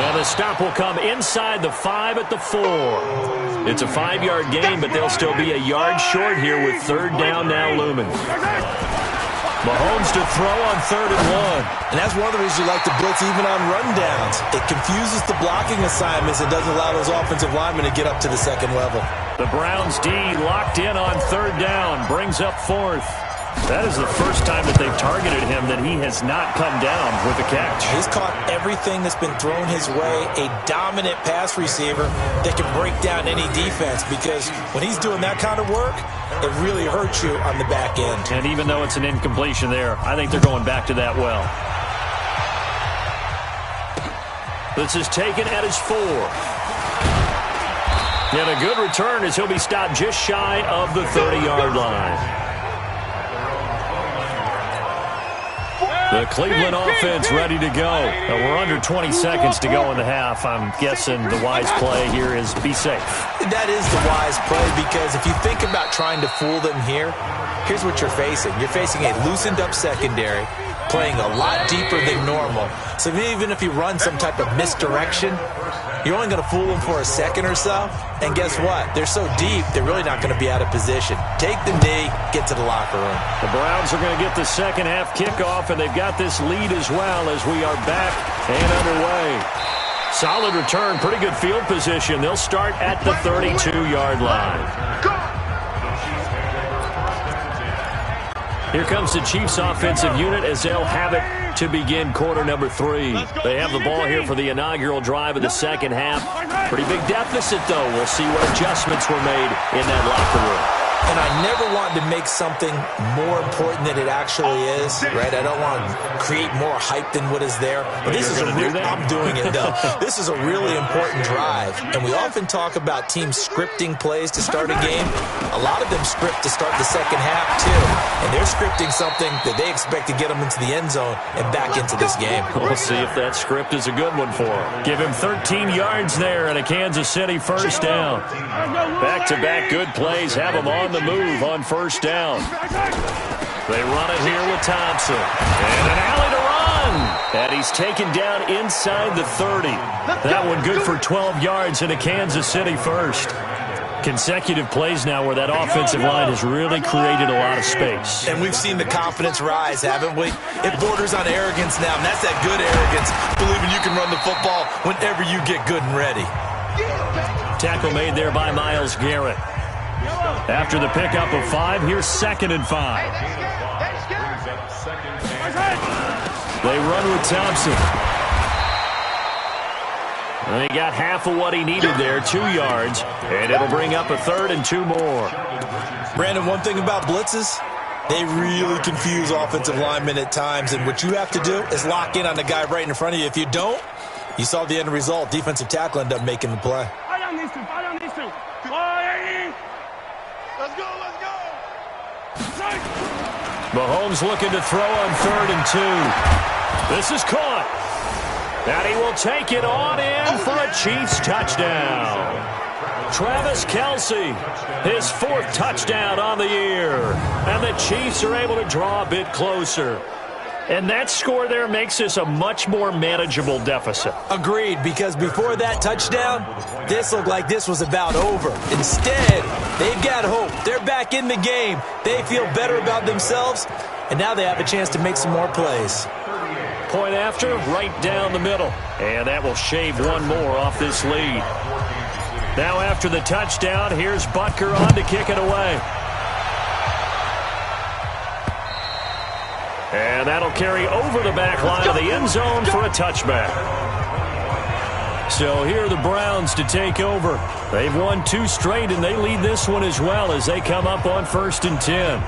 [SPEAKER 2] And the stop will come inside the 5 at the 4. It's a 5-yard gain, but they'll still be a yard short here with 3rd down now looming. Mahomes to throw on 3rd and 1.
[SPEAKER 3] And that's one of the reasons you like to blitz even on rundowns. It confuses the blocking assignments and doesn't allow those offensive linemen to get up to the 2nd level.
[SPEAKER 2] The Browns D locked in on 3rd down, brings up 4th. That is the first time that they've targeted him that he has not come down with a catch.
[SPEAKER 3] He's caught everything that's been thrown his way. A dominant pass receiver that can break down any defense, because when he's doing that kind of work, it really hurts you on the back end.
[SPEAKER 2] And even though it's an incompletion there, I think they're going back to that well. This is taken at his 4. And a good return as he'll be stopped just shy of the 30-yard line. The Cleveland offense ready to go. We're under 20 seconds to go in the half. I'm guessing the wise play here is be safe.
[SPEAKER 3] That is the wise play, because if you think about trying to fool them here, here's what you're facing. You're facing a loosened up secondary. playing a lot deeper than normal. So even if you run some type of misdirection, you're only going to fool them for a second or so. And guess what? They're so deep, they're really not going to be out of position. Take the knee, get to the locker room.
[SPEAKER 2] The Browns are going to get the second half kickoff, and they've got this lead as well as we are back and underway. Solid return, pretty good field position. They'll start at the 32-yard line. Here comes the Chiefs offensive unit as they'll have it to begin quarter number 3. They have the ball here for the inaugural drive of the second half. Pretty big deficit, though. We'll see what adjustments were made in that locker room.
[SPEAKER 3] And I never want to make something more important than it actually is, right? I don't want to create more hype than what is there. But this is I'm doing it, though. This is a really important drive. And we often talk about teams scripting plays to start a game. A lot of them script to start the second half, too. And they're scripting something that they expect to get them into the end zone and back into this game.
[SPEAKER 2] We'll see if that script is a good one for him. Give him 13 yards there and a Kansas City first down. Back-to-back good plays have them on the move on first down. They run it here with Thompson. And an alley to run. And he's taken down inside the 30. That one good for 12 yards and a Kansas City first. Consecutive plays now where that offensive line has really created a lot of space.
[SPEAKER 3] And we've seen the confidence rise, haven't we? It borders on arrogance now, and that's that good arrogance, believing you can run the football whenever you get good and ready.
[SPEAKER 2] Tackle made there by Myles Garrett. After the pickup of 5, here's 2nd and 5. They run with Thompson. And he got half of what he needed there, 2 yards, and it'll bring up a 3rd and 2 more.
[SPEAKER 3] Brandon, one thing about blitzes, they really confuse offensive linemen at times, and what you have to do is lock in on the guy right in front of you. If you don't, you saw the end result. Defensive tackle ended up making the play.
[SPEAKER 5] Let's go, let's go.
[SPEAKER 2] Mahomes looking to throw on 3rd and 2. This is caught. And he will take it on in for a Chiefs touchdown. Travis Kelce, his 4th touchdown on the year. And the Chiefs are able to draw a bit closer. And that score there makes this a much more manageable deficit.
[SPEAKER 3] Agreed, because before that touchdown, this looked like this was about over. Instead, they've got hope. They're back in the game. They feel better about themselves, and now they have a chance to make some more plays.
[SPEAKER 2] Point after, right down the middle. And that will shave one more off this lead. Now after the touchdown, here's Butker on to kick it away. And that'll carry over the back line of the end zone for a touchback. So here are the Browns to take over. They've won 2 straight, and they lead this one as well as they come up on 1st and 10.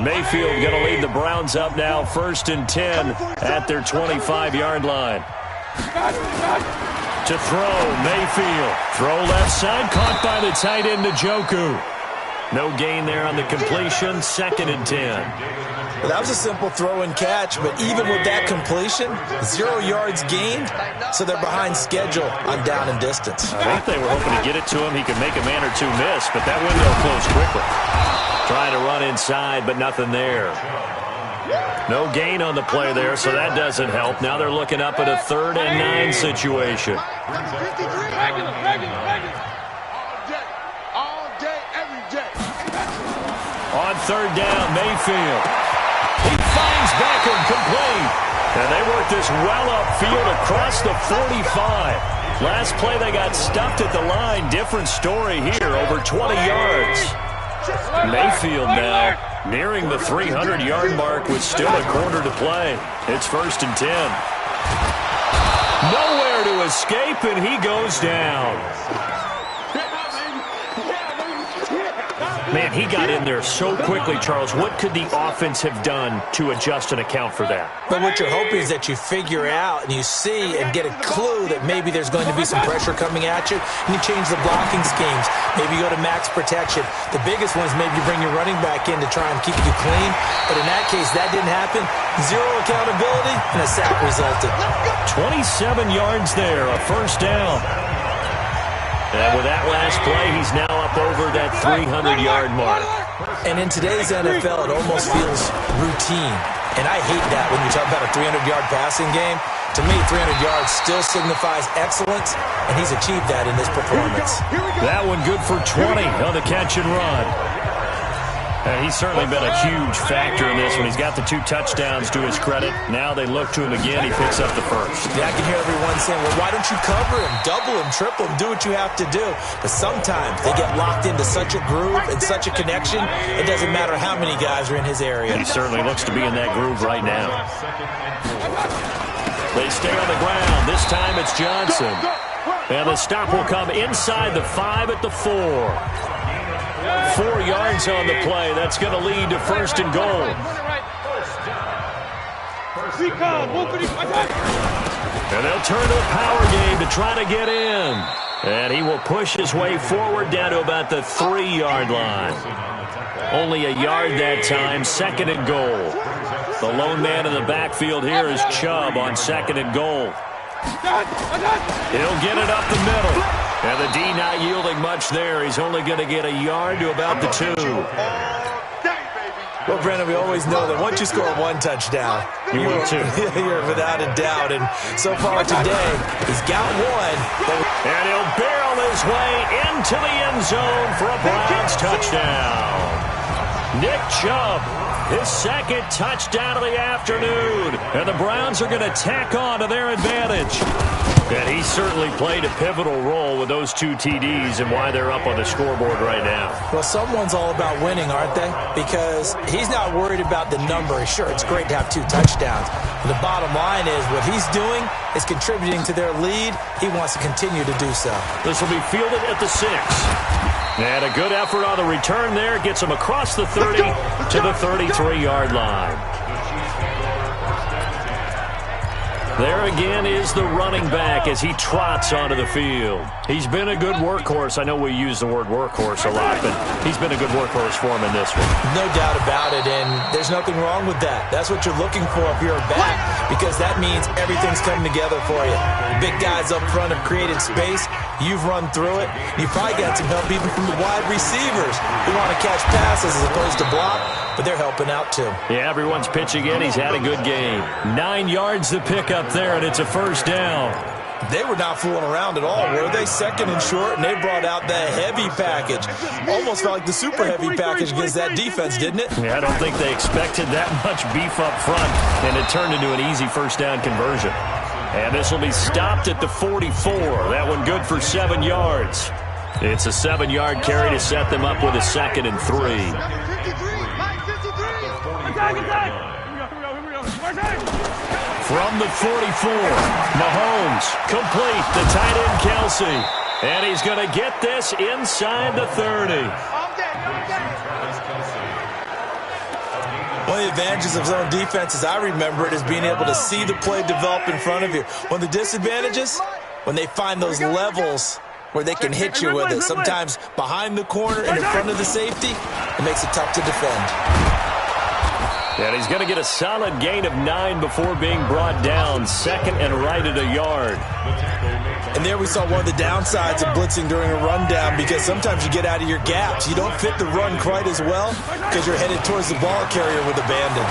[SPEAKER 2] Mayfield going to lead the Browns up now, 1st and 10 at their 25-yard line. To throw, Mayfield. Throw left side, caught by the tight end, Njoku. No gain there on the completion, 2nd and 10.
[SPEAKER 3] Well, that was a simple throw and catch, but even with that completion, 0 yards gained, so they're behind schedule on down and distance.
[SPEAKER 2] I think they were hoping to get it to him. He could make a man or 2 miss, but that window closed quickly. Trying to run inside, but nothing there. No gain on the play there, so that doesn't help. Now they're looking up at a 3rd and 9 situation.
[SPEAKER 5] All day, every day.
[SPEAKER 2] On 3rd down, Mayfield. He finds Beckham complete. And they work this well upfield across the 45. Last play they got stuffed at the line. Different story here, over 20 yards. Mayfield now nearing the 300-yard mark with still a quarter to play. It's 1st and 10. Nowhere to escape, and he goes down. Man, he got in there so quickly, Charles. What could the offense have done to adjust and account for that?
[SPEAKER 3] But what you're hoping is that you figure out and you see and get a clue that maybe there's going to be some pressure coming at you, and you change the blocking schemes. Maybe you go to max protection. The biggest one is maybe you bring your running back in to try and keep you clean. But in that case, that didn't happen. 0 accountability, and a sack resulted.
[SPEAKER 2] 27 yards there, a 1st down. And with that last play, he's now up over that 300-yard mark.
[SPEAKER 3] And in today's NFL, it almost feels routine. And I hate that when you talk about a 300-yard passing game. To me, 300 yards still signifies excellence, and he's achieved that in this performance.
[SPEAKER 2] That one good for 20 on the catch and run. And he's certainly been a huge factor in this one. He's got the 2 touchdowns to his credit. Now they look to him again. He picks up the first.
[SPEAKER 3] Yeah, I can hear everyone saying, well, why don't you cover him, double him, triple him, do what you have to do. But sometimes they get locked into such a groove and such a connection, it doesn't matter how many guys are in his area.
[SPEAKER 2] He certainly looks to be in that groove right now. They stay on the ground. This time it's Johnson. And the stop will come inside the 5 at the 4. 4 yards on the play. That's going to lead to first and goal. And they'll turn to a power game to try to get in. And he will push his way forward down to about the 3-yard line. Only a yard that time, second and goal. The lone man in the backfield here is Chubb on second and goal. He'll get it up the middle. And the D not yielding much there. He's only going to get a yard to about the 2.
[SPEAKER 3] Well, Brandon, we always know that once you score 1 touchdown,
[SPEAKER 2] you win 2.
[SPEAKER 3] You're without a doubt. And so far today, he's got 1.
[SPEAKER 2] And he'll barrel his way into the end zone for a Browns touchdown. Nick Chubb, his second touchdown of the afternoon. And the Browns are going to tack on to their advantage. And he certainly played a pivotal role with those 2 TDs and why they're up on the scoreboard right now.
[SPEAKER 3] Well, someone's all about winning, aren't they? Because he's not worried about the number. Sure, it's great to have 2 touchdowns. But the bottom line is what he's doing is contributing to their lead. He wants to continue to do so.
[SPEAKER 2] This will be fielded at the 6. And a good effort on the return there. Gets him across the 30 to the 33-yard line. There again is the running back as he trots onto the field. He's been a good workhorse. I know we use the word workhorse a lot, but he's been a good workhorse for him in this one.
[SPEAKER 3] No doubt about it, and there's nothing wrong with that. That's what you're looking for if you're a back, because that means everything's coming together for you. Big guys up front have created space. You've run through it. You probably got some help even from the wide receivers who want to catch passes as opposed to block, but they're helping out too.
[SPEAKER 2] Yeah, everyone's pitching in. He's had a good game. 9 yards to pick up there, and it's a first down.
[SPEAKER 3] They were not fooling around at all, were they? Second and short, and they brought out the heavy package. Almost felt like the super heavy package against that defense, didn't it?
[SPEAKER 2] Yeah, I don't think they expected that much beef up front, and it turned into an easy first down conversion. And this will be stopped at the 44. That one good for 7 yards. It's a 7-yard carry to set them up with a 2nd and 3. From the 44, Mahomes, complete, the tight end Kelsey. And he's going to get this inside the 30.
[SPEAKER 3] One of the advantages of zone defense, as I remember it, is being able to see the play develop in front of you. One of the disadvantages, when they find those levels where they can hit you with it, sometimes behind the corner and in front of the safety, it makes it tough to defend.
[SPEAKER 2] And he's going to get a solid gain of 9 before being brought down, 2nd and right at a yard.
[SPEAKER 3] And there we saw one of the downsides of blitzing during a rundown, because sometimes you get out of your gaps. You don't fit the run quite as well because you're headed towards the ball carrier with abandon.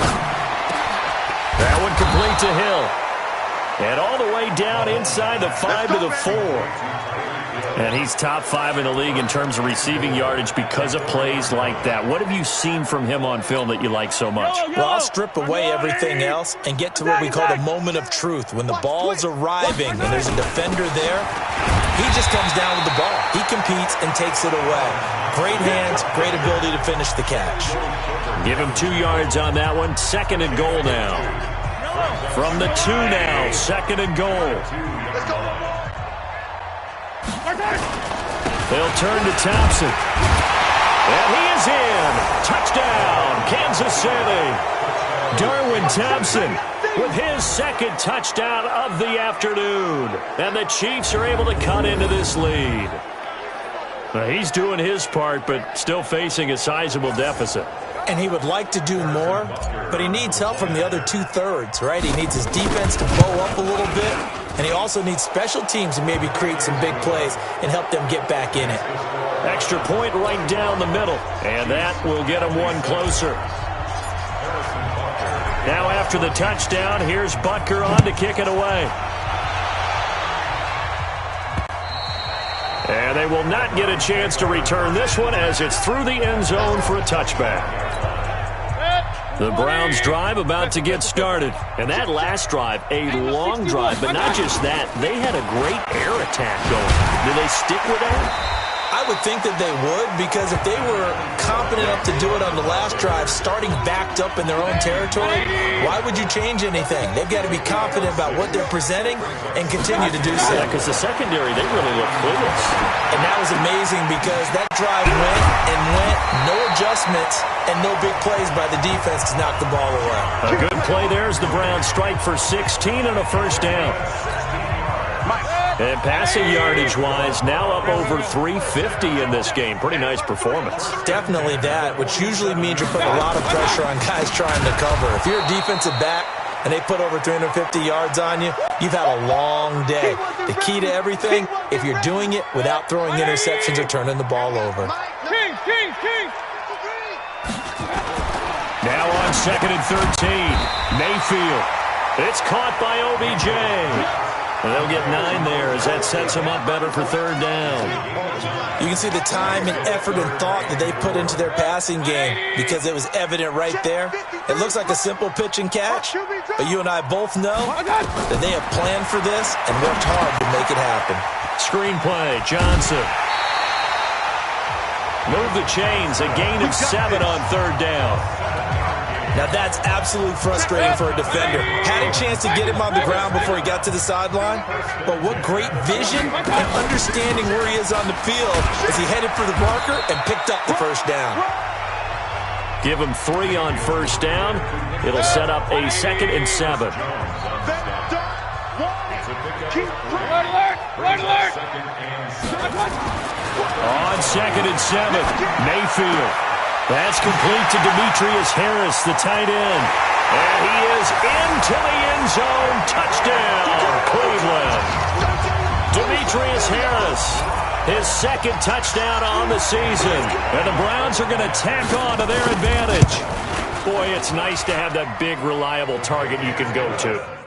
[SPEAKER 2] That one complete to Hill. And all the way down inside the 5 to the 4. And he's top 5 in the league in terms of receiving yardage because of plays like that. What have you seen from him on film that you like so much?
[SPEAKER 3] Well, I'll strip away everything else and get to what we call the moment of truth. When the ball's arriving and there's a defender there, he just comes down with the ball. He competes and takes it away. Great hands, great ability to finish the catch.
[SPEAKER 2] Give him 2 yards on that one. 2nd and goal now. From the 2 now, 2nd and goal. They'll turn to Thompson. And he is in. Touchdown, Kansas City. Darwin Thompson with his 2nd touchdown of the afternoon. And the Chiefs are able to cut into this lead. He's doing his part, but still facing a sizable deficit.
[SPEAKER 3] And he would like to do more, but he needs help from the other 2/3, right? He needs his defense to bow up a little bit. And he also needs special teams to maybe create some big plays and help them get back in it.
[SPEAKER 2] Extra point right down the middle. And that will get him one closer. Now after the touchdown, here's Butker on to kick it away. And they will not get a chance to return this one as it's through the end zone for a touchback. The Browns drive about to get started. And that last drive, a long drive, but not just that. They had a great air attack going. Do they stick with that?
[SPEAKER 3] I would think that they would, because if they were confident enough to do it on the last drive, starting backed up in their own territory, why would you change anything? They've got to be confident about what they're presenting and continue to do so.
[SPEAKER 2] Yeah, because the secondary, they really look clueless.
[SPEAKER 3] And that was amazing because that drive went and went, no adjustments, and no big plays by the defense to knock the ball away.
[SPEAKER 2] A good play there as the Browns strike for 16 and a first down. And passing yardage-wise, now up over 350 in this game. Pretty nice performance.
[SPEAKER 3] Definitely that, which usually means you're putting a lot of pressure on guys trying to cover. If you're a defensive back and they put over 350 yards on you, you've had a long day. The key to everything, if you're doing it without throwing interceptions or turning the ball over.
[SPEAKER 2] Now on 2nd and 13, Mayfield. It's caught by OBJ. And they'll get 9 there as that sets them up better for third down.
[SPEAKER 3] You can see the time and effort and thought that they put into their passing game because it was evident right there. It looks like a simple pitch and catch, but you and I both know that they have planned for this and worked hard to make it happen.
[SPEAKER 2] Screenplay, Johnson. Move the chains, a gain of 7 on third down.
[SPEAKER 3] Now that's absolutely frustrating for a defender. Had a chance to get him on the ground before he got to the sideline, but what great vision and understanding where he is on the field as he headed for the marker and picked up the first down.
[SPEAKER 2] Give him 3 on first down. It'll set up a 2nd and 7. On 2nd and 7, Mayfield. That's complete to Demetrius Harris, the tight end. And he is into the end zone. Touchdown, Cleveland. Demetrius Harris, his 2nd touchdown on the season. And the Browns are going to tack on to their advantage. Boy, it's nice to have that big, reliable target you can go to.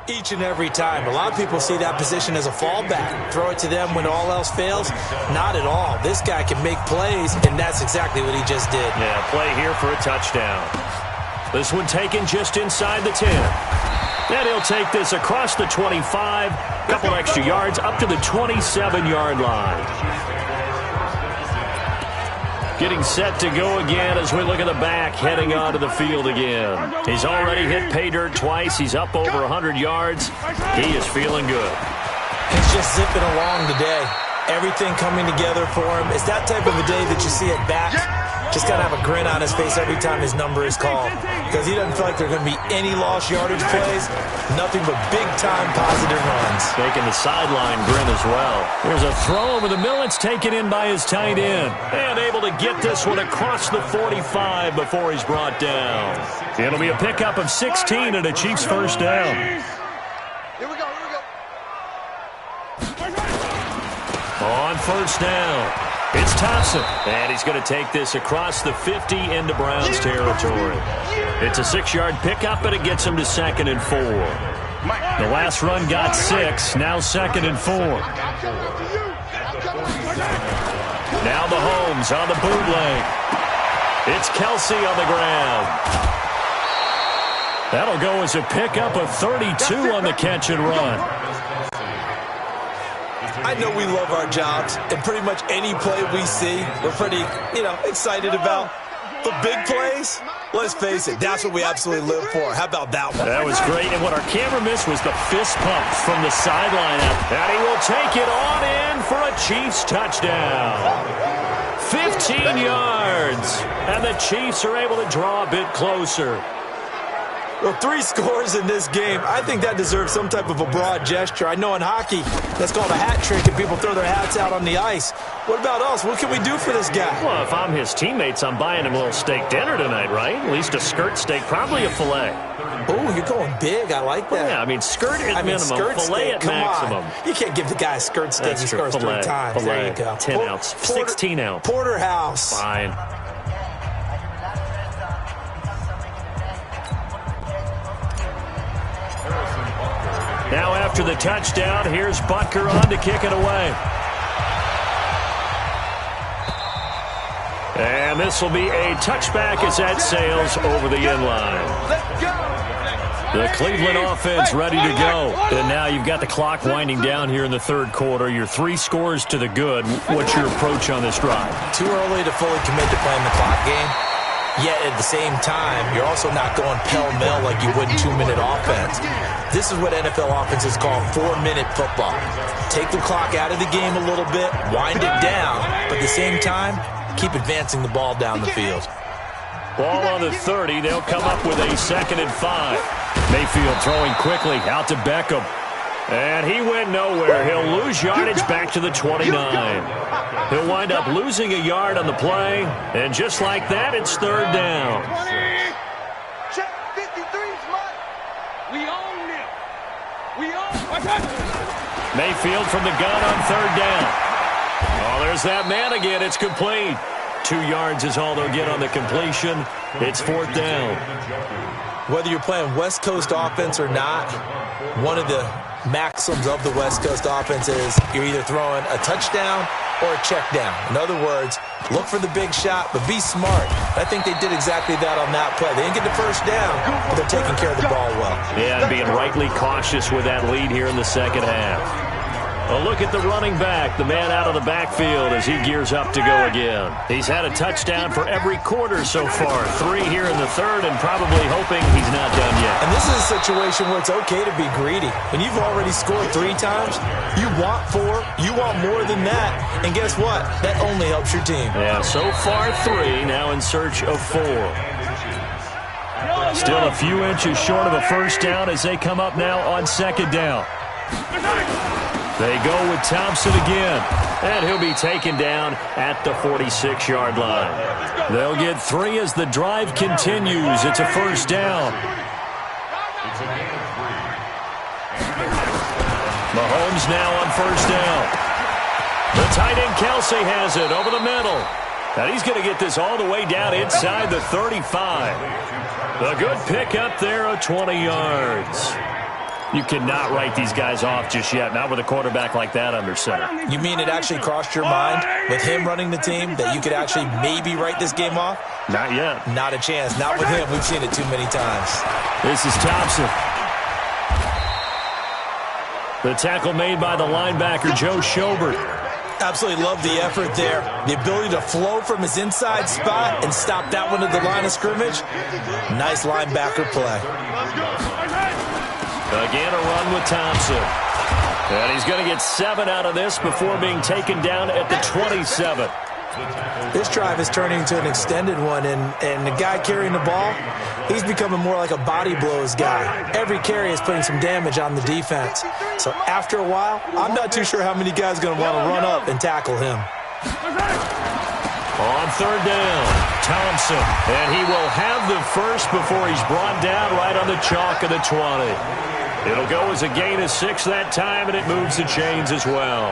[SPEAKER 3] Each and every time. A lot of people see that position as a fallback. Throw it to them when all else fails. Not at all. This guy can make plays, and that's exactly what he just did.
[SPEAKER 2] Yeah, play here for a touchdown. This one taken just inside the 10. And he'll take this across the 25. Couple extra yards up to the 27-yard line. Getting set to go again as we look at the back heading onto the field again. He's already hit pay dirt twice. He's up over 100 yards. He is feeling good.
[SPEAKER 3] He's just zipping along today. Everything coming together for him. It's that type of a day that you see at back. Just got to have a grin on his face every time his number is called. Because he doesn't feel like there are going to be any lost yardage plays. Nothing but big-time positive runs.
[SPEAKER 2] Making the sideline grin as well. There's a throw over the middle. It's taken in by his tight end. And able to get this one across the 45 before he's brought down. It'll be a pickup of 16 and a Chiefs first down.
[SPEAKER 5] Here we go.
[SPEAKER 2] On first down, it's Thompson. And he's going to take this across the 50 into Browns territory. It's a 6-yard pickup, but it gets him to 2nd and 4. The last run got 6, now 2nd and 4. Now the Holmes on the bootleg. It's Kelsey on the ground. That'll go as a pickup of 32 on the catch and run.
[SPEAKER 3] I know we love our jobs, and pretty much any play we see, we're pretty, excited about. But big plays, let's face it, that's what we absolutely live for. How about that one?
[SPEAKER 2] That was great, and what our camera missed was the fist pump from the sideline. And he will take it on in for a Chiefs touchdown. 15 yards, and the Chiefs are able to draw a bit closer.
[SPEAKER 3] Well, 3 scores in this game. I think that deserves some type of a broad gesture. I know in hockey, that's called a hat trick, and people throw their hats out on the ice. What about us? What can we do for this guy?
[SPEAKER 2] Well, if I'm his teammates, I'm buying him a little steak dinner tonight, right? At least a skirt steak, probably a filet.
[SPEAKER 3] Oh, you're going big. I like that.
[SPEAKER 2] Well, yeah, I mean, skirt at minimum, filet at maximum.
[SPEAKER 3] You can't give the guy a skirt steak. He scores 3 times. There you go.
[SPEAKER 2] 10 ounce, 16 ounce.
[SPEAKER 3] Porterhouse.
[SPEAKER 2] Fine. Now after the touchdown, here's Butker on to kick it away. And this will be a touchback as that sails over the end line. The Cleveland offense ready to go. And now you've got the clock winding down here in the third quarter. You're 3 scores to the good. What's your approach on this drive?
[SPEAKER 3] Too early to fully commit to playing the clock game. Yet at the same time, you're also not going pell-mell like you would in 2-minute offense. This is what NFL offenses call 4-minute football. Take the clock out of the game a little bit, wind it down, but at the same time, keep advancing the ball down the field.
[SPEAKER 2] Ball on the 30. They'll come up with a 2nd and 5. Mayfield throwing quickly out to Beckham. And he went nowhere. He'll lose yardage back to the 29. He'll wind up losing a yard on the play. And just like that, it's 3rd down.
[SPEAKER 5] Check 53, Smart.
[SPEAKER 4] We own them. We own.
[SPEAKER 2] Mayfield from the gun on 3rd down. Oh, there's that man again. It's complete. 2 yards is all they'll get on the completion. It's 4th down.
[SPEAKER 3] Whether you're playing West Coast offense or not, one of the maxims of the West Coast offense is you're either throwing a touchdown or a check down. In other words, look for the big shot, but be smart. I think they did exactly that on that play. They didn't get the first down, but they're taking care of the ball well.
[SPEAKER 2] Yeah, and being rightly cautious with that lead here in the second half. A look at the running back, the man out of the backfield as he gears up to go again. He's had a touchdown for every quarter so far. 3 here in the third and probably hoping he's not done yet.
[SPEAKER 3] And this is a situation where it's okay to be greedy. When you've already scored 3 times, you want 4, you want more than that. And guess what? That only helps your team.
[SPEAKER 2] Yeah, so far 3, now in search of 4. Still a few inches short of a first down as they come up now on 2nd down. They go with Thompson again, and he'll be taken down at the 46-yard line. They'll get 3 as the drive continues. It's a first down. Mahomes now on first down. The tight end Kelsey has it over the middle. And he's going to get this all the way down inside the 35. A good pick up there of 20 yards. You cannot write these guys off just yet, not with a quarterback like that under center.
[SPEAKER 3] You mean it actually crossed your mind with him running the team that you could actually maybe write this game off?
[SPEAKER 2] Not yet.
[SPEAKER 3] Not a chance. Not with him. We've seen it too many times.
[SPEAKER 2] This is Thompson. The tackle made by the linebacker, Joe Schobert.
[SPEAKER 3] Absolutely love the effort there. The ability to flow from his inside spot and stop that one at the line of scrimmage. Nice linebacker play.
[SPEAKER 2] Again, a run with Thompson. And he's going to get 7 out of this before being taken down at the 27.
[SPEAKER 3] This drive is turning into an extended one, and the guy carrying the ball, he's becoming more like a body blows guy. Every carry is putting some damage on the defense. So after a while, I'm not too sure how many guys are going to want to run up and tackle him.
[SPEAKER 2] On 3rd down, Thompson. And he will have the first before he's brought down right on the chalk of the 20. It'll go as a gain of 6 that time, and it moves the chains as well.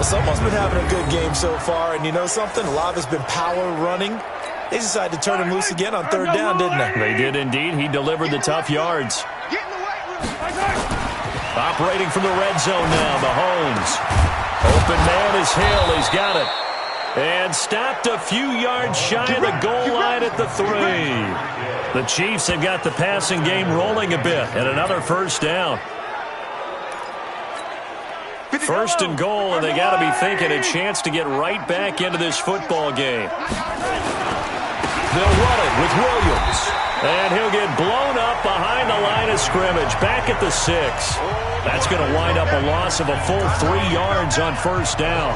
[SPEAKER 3] Someone's been having a good game so far, and you know something? A lot of it's been power running. They decided to turn him loose again on 3rd down, didn't they?
[SPEAKER 2] They did indeed. He delivered the tough yards. Operating from the red zone now, Mahomes. Open man is Hill. He's got it. And stopped a few yards shy of the goal line at the 3. The Chiefs have got the passing game rolling a bit, and another first down. 1st and goal, and they got to be thinking a chance to get right back into this football game. They'll run it with Williams. And he'll get blown up behind the line of scrimmage, back at the 6. That's going to wind up a loss of a full 3 yards on first down.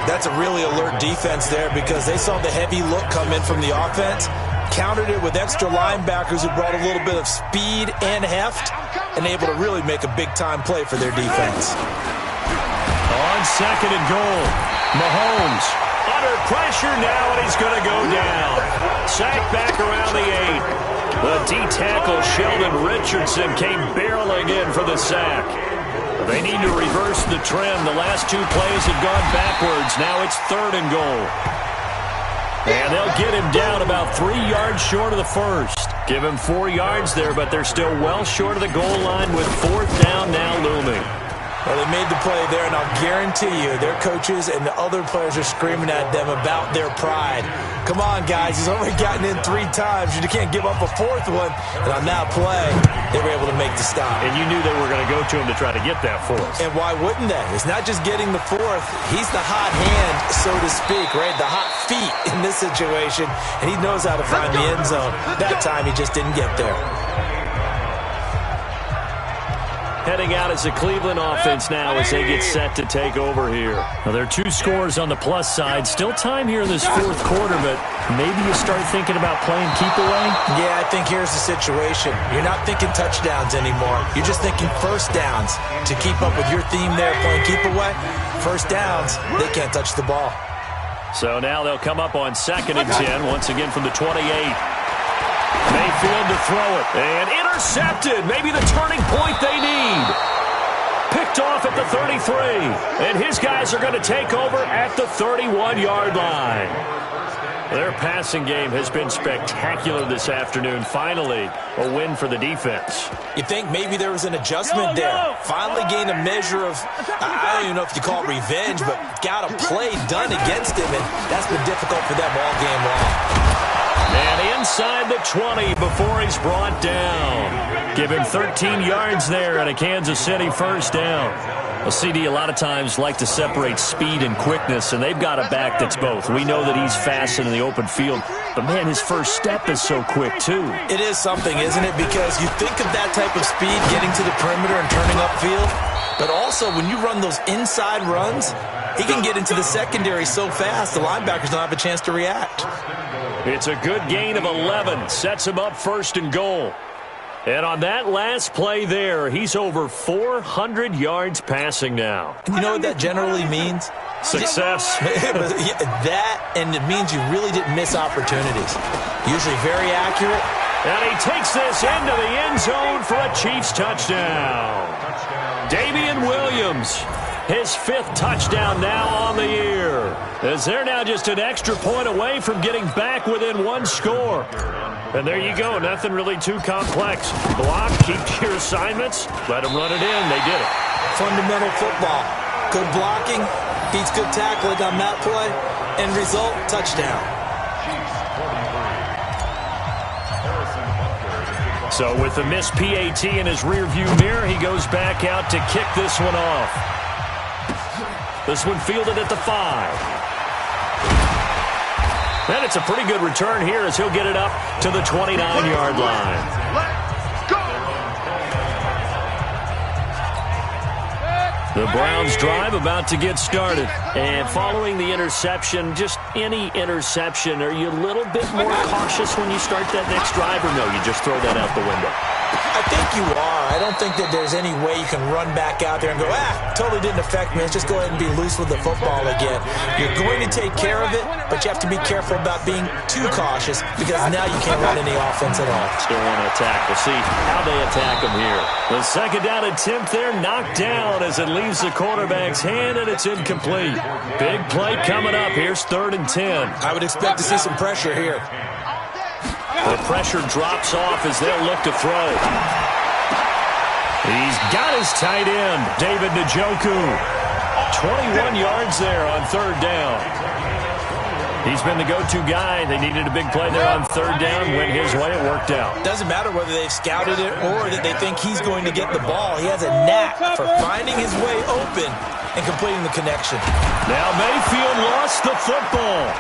[SPEAKER 3] That's a really alert defense there because they saw the heavy look come in from the offense. countered it with extra linebackers who brought a little bit of speed and heft and able to really make a big-time play for their defense.
[SPEAKER 2] On 2nd and goal, Mahomes under pressure now, and he's going to go down. Sacked back around the 8. The D-tackle Sheldon Richardson came barreling in for the sack. They need to reverse the trend. The last 2 plays have gone backwards. Now it's 3rd and goal. And they'll get him down about 3 yards short of the first. Give him 4 yards there, but they're still well short of the goal line with 4th down now looming.
[SPEAKER 3] Well, they made the play there, and I'll guarantee you their coaches and the other players are screaming at them about their pride. Come on, guys. He's already gotten in 3 times. You can't give up a 4th one. And on that play, they were able to make the stop.
[SPEAKER 2] And you knew they were going to go to him to try to get that 4th.
[SPEAKER 3] And why wouldn't they? It's not just getting the 4th. He's the hot hand, so to speak, right? The hot feet in this situation. And he knows how to find the end zone. That time, he just didn't get there.
[SPEAKER 2] Heading out as a Cleveland offense now as they get set to take over here. Now, there are 2 scores on the plus side. Still time here in this 4th quarter, but maybe you start thinking about playing keep away?
[SPEAKER 3] Yeah, I think here's the situation. You're not thinking touchdowns anymore. You're just thinking first downs. To keep up with your theme there, playing keep away, first downs, they can't touch the ball.
[SPEAKER 2] So now they'll come up on 2nd and 10, once again from the 28. Mayfield to throw it, and intercepted. Maybe the turning point they need. Picked off at the 33, and his guys are going to take over at the 31-yard line. Their passing game has been spectacular this afternoon. Finally, a win for the defense.
[SPEAKER 3] You think maybe there was an adjustment there. Finally gained a measure of, I don't even know if you call it revenge, but got a play done against him, and that's been difficult for them all game long.
[SPEAKER 2] And inside the 20 before he's brought down. Give him 13 yards there and a Kansas City first down. A CD a lot of times like to separate speed and quickness, and they've got a back that's both. We know that he's fast in the open field, but, man, his first step is so quick, too.
[SPEAKER 3] It is something, isn't it? Because you think of that type of speed getting to the perimeter and turning upfield, but also when you run those inside runs, he can get into the secondary so fast the linebackers don't have a chance to react.
[SPEAKER 2] It's a good gain of 11. Sets him up 1st and goal. And on that last play there, he's over 400 yards passing now.
[SPEAKER 3] You know what that generally means?
[SPEAKER 2] Success.
[SPEAKER 3] That, and it means you really didn't miss opportunities. Usually very accurate.
[SPEAKER 2] And he takes this into the end zone for a Chiefs touchdown. Damian Williams, his 5th touchdown now on the year. As they're now just an extra point away from getting back within 1 score. And there you go, nothing really too complex. Block, keep your assignments, let them run it in. They did it.
[SPEAKER 3] Fundamental football. Good blocking, beats good tackling on that play. End result, touchdown.
[SPEAKER 2] So with the missed PAT in his rearview mirror, he goes back out to kick this one off. This one fielded at the 5. And it's a pretty good return here as he'll get it up to the 29-yard line.
[SPEAKER 5] Let's go!
[SPEAKER 2] The Browns drive about to get started. And following the interception, just any interception, are you a little bit more cautious when you start that next drive, or no, you just throw that out the window?
[SPEAKER 3] I think you are. I don't think that there's any way you can run back out there and go, totally didn't affect me. Let's just go ahead and be loose with the football again. You're going to take care of it, but you have to be careful about being too cautious because now you can't run any offense at all.
[SPEAKER 2] Still want to attack. We'll see how they attack him here. The second down attempt there knocked down as it leaves the quarterback's hand, and it's incomplete. Big play coming up. Here's 3rd and 10.
[SPEAKER 3] I would expect to see some pressure here.
[SPEAKER 2] The pressure drops off as they'll look to throw. He's got his tight end, David Njoku. 21 yards there on 3rd down. He's been the go-to guy. They needed a big play there on 3rd down. Went his way. It worked out.
[SPEAKER 3] Doesn't matter whether they've scouted it or that they think he's going to get the ball. He has a knack for finding his way open and completing the connection.
[SPEAKER 2] Now Mayfield lost the football.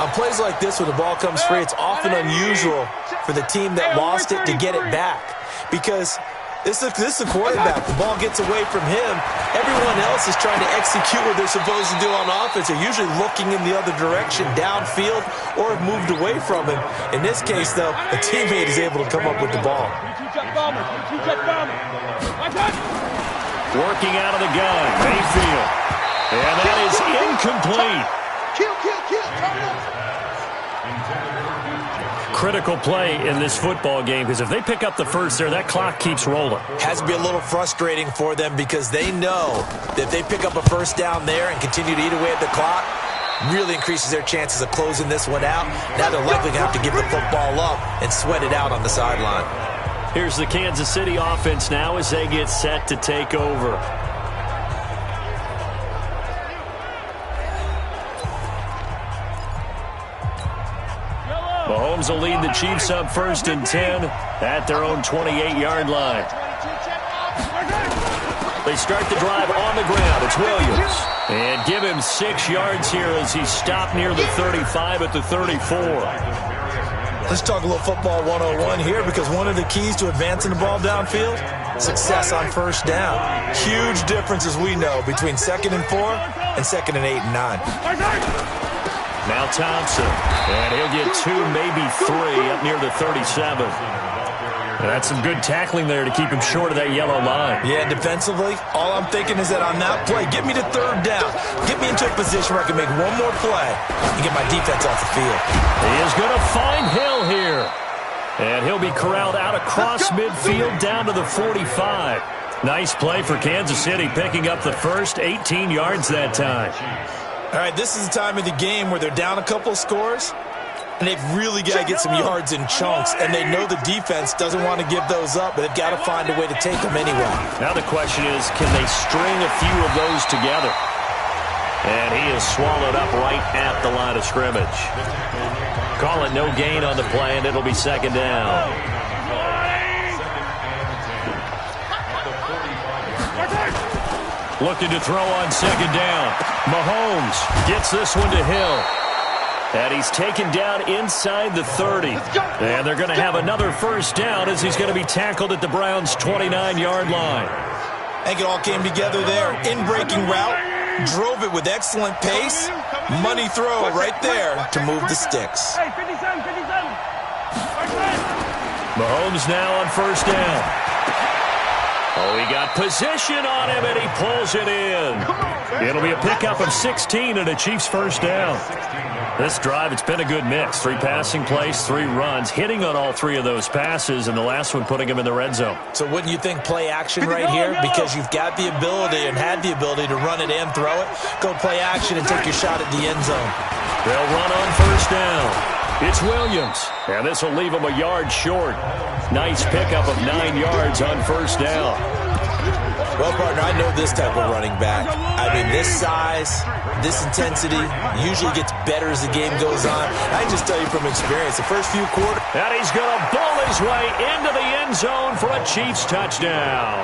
[SPEAKER 3] On plays like this where the ball comes free, it's often unusual for the team that lost it to get it back because This is the quarterback. The ball gets away from him. Everyone else is trying to execute what they're supposed to do on offense. They're usually looking in the other direction, downfield, or have moved away from him. In this case, though, a teammate is able to come up with the ball.
[SPEAKER 2] Working out of the gun, Mayfield. And that is incomplete.
[SPEAKER 5] Kill. Turn up.
[SPEAKER 2] Critical play in this football game, because if they pick up the first there, that clock keeps rolling.
[SPEAKER 3] Has to be a little frustrating for them because they know that if they pick up a first down there and continue to eat away at the clock, really increases their chances of closing this one out. Now they're likely going to have to give the football up and sweat it out on the sideline.
[SPEAKER 2] Here's the Kansas City offense now as they get set to take over. Mahomes will lead the Chiefs up 1st and 10 at their own 28-yard line. They start the drive on the ground. It's Williams. And give him 6 yards here as he stopped near the 35 at the 34.
[SPEAKER 3] Let's talk a little football 101 here, because one of the keys to advancing the ball downfield, success on first down. Huge difference, as we know, between 2nd and 4 and 2nd and 8 and 9.
[SPEAKER 2] Now Thompson, and he'll get 2, maybe 3 up near the 37. And that's some good tackling there to keep him short of that yellow line.
[SPEAKER 3] Yeah, defensively, all I'm thinking is that on that play, get me to 3rd down. Get me into a position where I can make one more play and get my defense off the field.
[SPEAKER 2] He is going to find Hill here. And he'll be corralled out across midfield down to the 45. Nice play for Kansas City, picking up the first, 18 yards that time.
[SPEAKER 3] All right, this is the time of the game where they're down a couple of scores, and they've really got to get some yards in chunks, and they know the defense doesn't want to give those up, but they've got to find a way to take them anyway.
[SPEAKER 2] Now the question is, can they string a few of those together? And he is swallowed up right at the line of scrimmage. Call it no gain on the play, and it'll be 2nd down. Looking to throw on 2nd down. Mahomes gets this one to Hill. And he's taken down inside the 30. And they're going to have another first down as he's going to be tackled at the Browns' 29-yard line.
[SPEAKER 3] I think it all came together there. In-breaking route, drove it with excellent pace. Money throw right there to move the sticks.
[SPEAKER 2] Mahomes now on 1st down. Oh, he got position on him, and he pulls it in. It'll be a pickup of 16 and a Chiefs first down. This drive, it's been a good mix. 3 passing plays, 3 runs, hitting on all 3 of those passes, and the last one putting him in the red zone.
[SPEAKER 3] So wouldn't you think play action right here? Because you've got the ability and had the ability to run it and throw it. Go play action and take your shot at the end zone.
[SPEAKER 2] They'll run on 1st down. It's Williams, and this will leave him a yard short. Nice pickup of 9 yards on 1st down.
[SPEAKER 3] Well, partner, I know this type of running back. I mean, this size, this intensity usually gets better as the game goes on. I can just tell you from experience, the first few quarters.
[SPEAKER 2] And he's going to bull his way into the end zone for a Chiefs touchdown.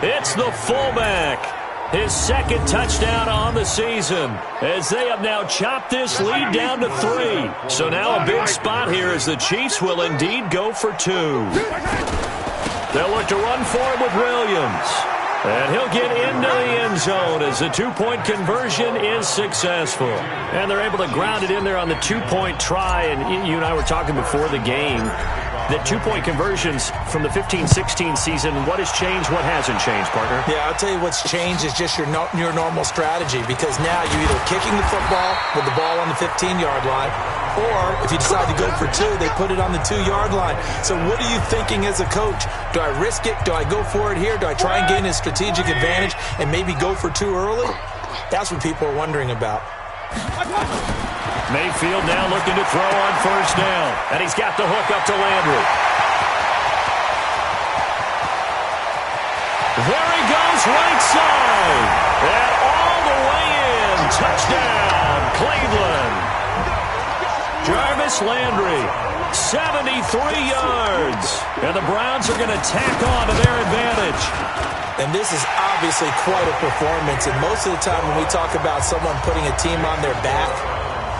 [SPEAKER 2] It's the fullback. His 2nd touchdown on the season as they have now chopped this lead down to 3. So now a big spot here as the Chiefs will indeed go for 2. They'll look to run for him with Williams. And he'll get into the end zone as the 2-point conversion is successful. And they're able to ground it in there on the 2-point try. And you and I were talking before the game that 2-point conversions from the 15-16 season, what has changed, what hasn't changed, partner?
[SPEAKER 3] Yeah, I'll tell you what's changed is just your normal strategy, because now you're either kicking the football with the ball on the 15-yard line, or if you decide to go for 2, they put it on the 2-yard line. So what are you thinking as a coach? Do I risk it? Do I go for it here? Do I try and gain a strategic advantage and maybe go for 2 early? That's what people are wondering about.
[SPEAKER 2] Mayfield now looking to throw on 1st down. And he's got the hook up to Landry. There he goes, right side. And all the way in. Touchdown, Cleveland. Jarvis Landry, 73 yards. And the Browns are going to tack on to their advantage.
[SPEAKER 3] And this is obviously quite a performance. And most of the time when we talk about someone putting a team on their back,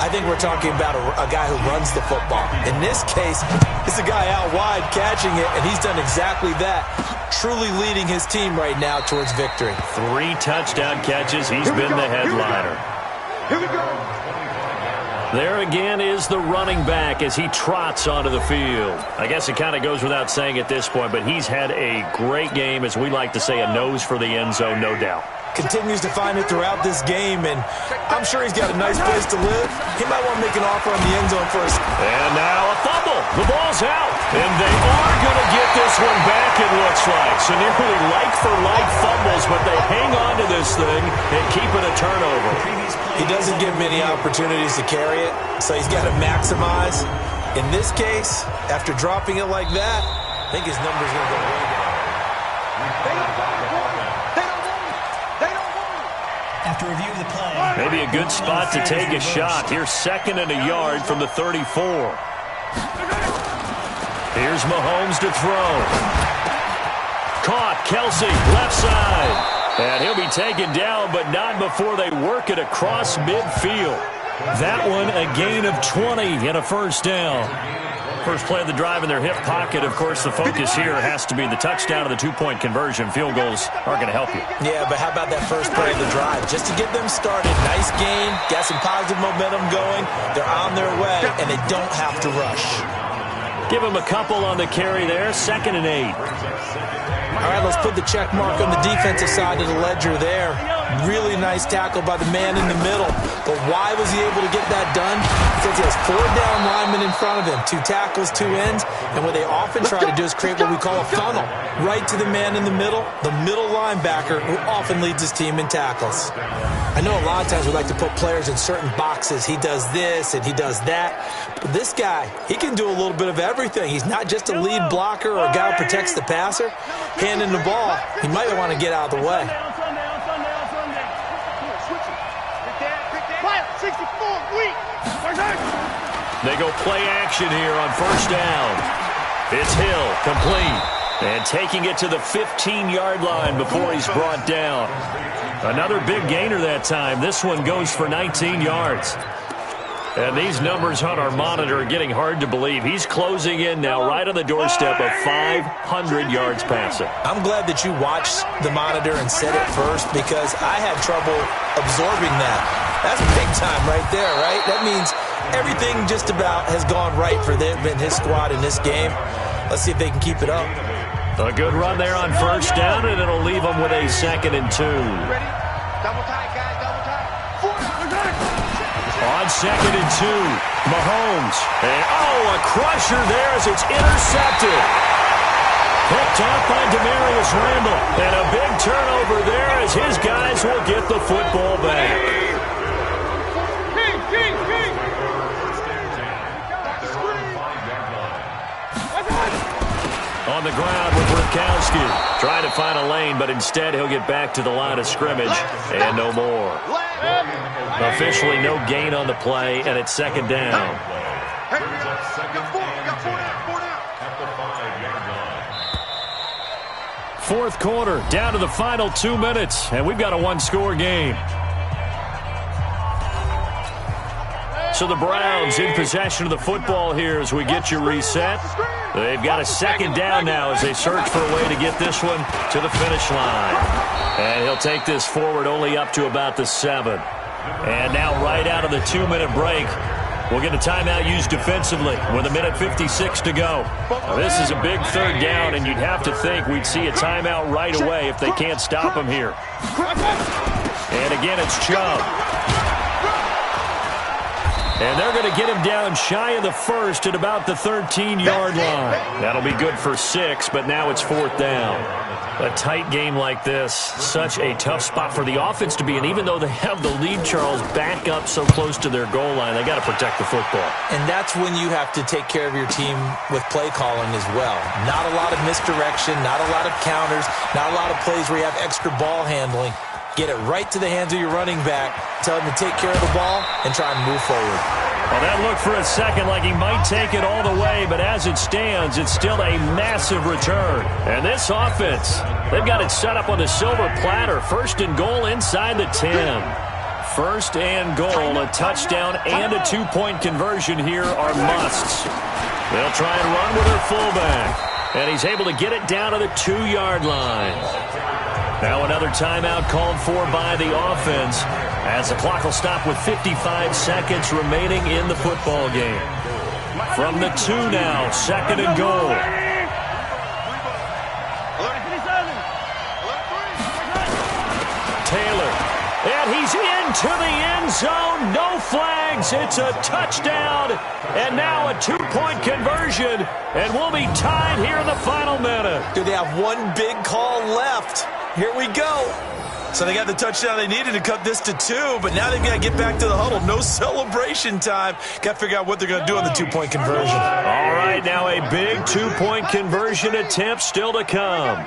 [SPEAKER 3] I think we're talking about a guy who runs the football. In this case, it's a guy out wide catching it, and he's done exactly that, truly leading his team right now towards victory.
[SPEAKER 2] 3 touchdown catches. He's been the headliner.
[SPEAKER 5] Here we go.
[SPEAKER 2] There again is the running back as he trots onto the field. I guess it kind of goes without saying at this point, but he's had a great game, as we like to say, a nose for the end zone, no doubt.
[SPEAKER 3] Continues to find it throughout this game, and I'm sure he's got a nice place to live. He might want to make an offer on the end zone first.
[SPEAKER 2] And now a fumble. The ball's out, and they are going to get this one back, it looks like. So nearly like-for-like fumbles, but they hang on to this thing and keep it a turnover.
[SPEAKER 3] He doesn't give many opportunities to carry it, so he's got to maximize. In this case, after dropping it like that, I think his number's going to go way down.
[SPEAKER 6] After review of the play.
[SPEAKER 2] Maybe a good spot to take a shot. Here's 2nd and a yard from the 34. Here's Mahomes to throw. Caught. Kelsey, left side. And he'll be taken down, but not before they work it across midfield. That one, a gain of 20 and a first down. First play of the drive in their hip pocket. Of course, the focus here has to be the touchdown of the 2-point conversion. Field goals aren't going to help you.
[SPEAKER 3] Yeah, but how about that first play of the drive? Just to get them started. Nice gain, got some positive momentum going. They're on their way, and they don't have to rush.
[SPEAKER 2] Give him a couple on the carry there. 2nd and 8.
[SPEAKER 3] All right, let's put the check mark on the defensive side of the ledger there. Really nice tackle by the man in the middle. But why was he able to get that done? Because he has 4 down linemen in front of him, 2 tackles, 2 ends. And what they often try to do is create what we call a funnel. Right to the man in the middle linebacker, who often leads his team in tackles. I know a lot of times we like to put players in certain boxes. He does this and he does that. But this guy, he can do a little bit of everything. He's not just a lead blocker or a guy who protects the passer. Handing the ball, he might want to get out of the way.
[SPEAKER 2] They go play action here on first down. It's Hill, complete. And taking it to the 15-yard line before he's brought down. Another big gainer that time. This one goes for 19 yards. And these numbers on our monitor are getting hard to believe. He's closing in now right on the doorstep of 500 yards passing.
[SPEAKER 3] I'm glad that you watched the monitor and said it first, because I had trouble absorbing that. That's big time right there, right? That means everything just about has gone right for them and his squad in this game. Let's see if they can keep it up.
[SPEAKER 2] A good run there on first down, and it'll leave them with a 2nd and 2.
[SPEAKER 4] Ready? Double tight, guys, double tight.
[SPEAKER 2] On 2nd and 2, Mahomes. And, a crusher there as it's intercepted. Picked off by Demarius Randall. And a big turnover there as his guys will get the football back. On the ground with Rukowski. Trying to find a lane, but instead he'll get back to the line of scrimmage. And no more. Officially no gain on the play, and it's 2nd down. Fourth quarter, down to the final 2 minutes, and we've got a 1-score game. So the Browns in possession of the football here as we get you reset. They've got a 2nd down now as they search for a way to get this one to the finish line. And he'll take this forward only up to about the 7. And now right out of the 2-minute break, we'll get a timeout used defensively with 1:56 to go. Now, this is a big 3rd down, and you'd have to think we'd see a timeout right away if they can't stop him here. And again, it's Chubb. And they're going to get him down shy of the 1st at about the 13-yard line. That'll be good for 6, but now it's 4th down. A tight game like this, such a tough spot for the offense to be in. Even though they have the lead, Charles, back up so close to their goal line, they got to protect the football.
[SPEAKER 3] And that's when you have to take care of your team with play calling as well. Not a lot of misdirection, not a lot of counters, not a lot of plays where you have extra ball handling. Get it right to the hands of your running back, tell him to take care of the ball, and try and move forward.
[SPEAKER 2] Well, that looked for a second like he might take it all the way, but as it stands, it's still a massive return. And this offense, they've got it set up on the silver platter. 1st and goal inside the 10. First and goal, a touchdown and a 2-point conversion here are musts. They'll try and run with their fullback, and he's able to get it down to the 2-yard line. Now another timeout called for by the offense as the clock will stop with 55 seconds remaining in the football game. From the 2 now, second and goal. Taylor, and he's into the end zone. No flags. It's a touchdown, and now a 2-point conversion, and we'll be tied here in the final minute.
[SPEAKER 3] Do they have one big call left? Here we go. So they got the touchdown they needed to cut this to 2, but now they've got to get back to the huddle. No celebration time. Got to figure out what they're going to do on the 2-point conversion.
[SPEAKER 2] All right, now a big 2-point conversion attempt still to come.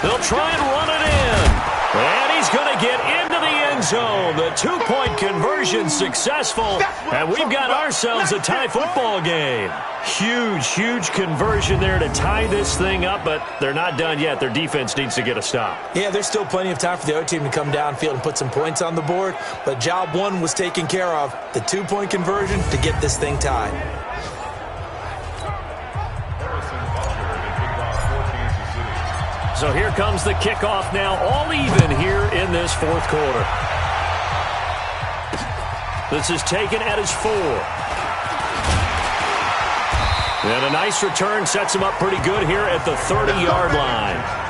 [SPEAKER 2] They'll try and run it in. And he's going to get into the end zone. The 2-point conversion successful. And we've got ourselves a tie football game. Huge conversion there to tie this thing up, but they're not done yet. Their defense needs to get a stop.
[SPEAKER 3] Yeah, there's still plenty of time for the other team to come downfield and put some points on the board, but job 1 was taken care of. The 2-point conversion to get this thing tied.
[SPEAKER 2] So here comes the kickoff now, all even here in this fourth quarter. This is taken at his 4. And a nice return sets him up pretty good here at the 30-yard line.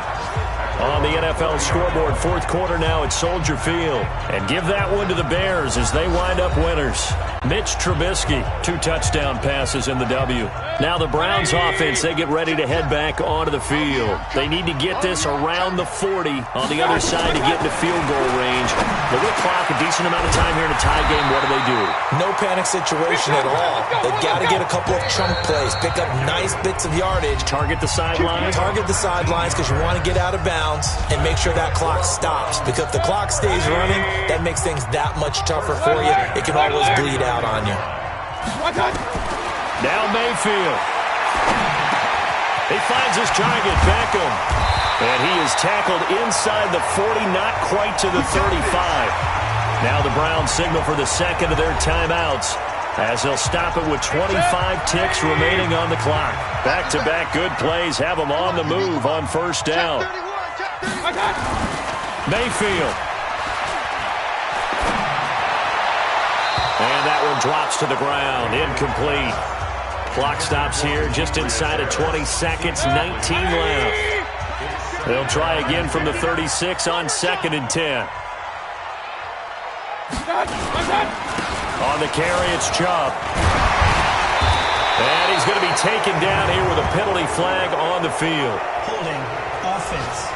[SPEAKER 2] On the NFL scoreboard, fourth quarter now at Soldier Field. And give that one to the Bears as they wind up winners. Mitch Trubisky, 2 touchdown passes in the W. Now the Browns offense, they get ready to head back onto the field. They need to get this around the 40 on the other side to get into field goal range. But with clock, a decent amount of time here in a tie game, what do?
[SPEAKER 3] No panic situation at all. They've got to get a couple of chunk plays, pick up nice bits of yardage.
[SPEAKER 2] Target the sidelines.
[SPEAKER 3] Target the sidelines because you want to get out of bounds and make sure that clock stops. Because if the clock stays running, that makes things that much tougher for you. It can always bleed out on you.
[SPEAKER 2] Now Mayfield. He finds his target, Beckham. And he is tackled inside the 40, not quite to the 35. Now the Browns signal for the second of their timeouts as they'll stop it with 25 ticks remaining on the clock. Back-to-back good plays have them on the move on first down. Mayfield. And that one drops to the ground. Incomplete. Clock stops here just inside of 20 seconds. 19 left. They'll try again from the 36 on 2nd and 10. On the carry, it's Chubb. And he's going to be taken down here with a penalty flag on the field.
[SPEAKER 6] Holding. Offense.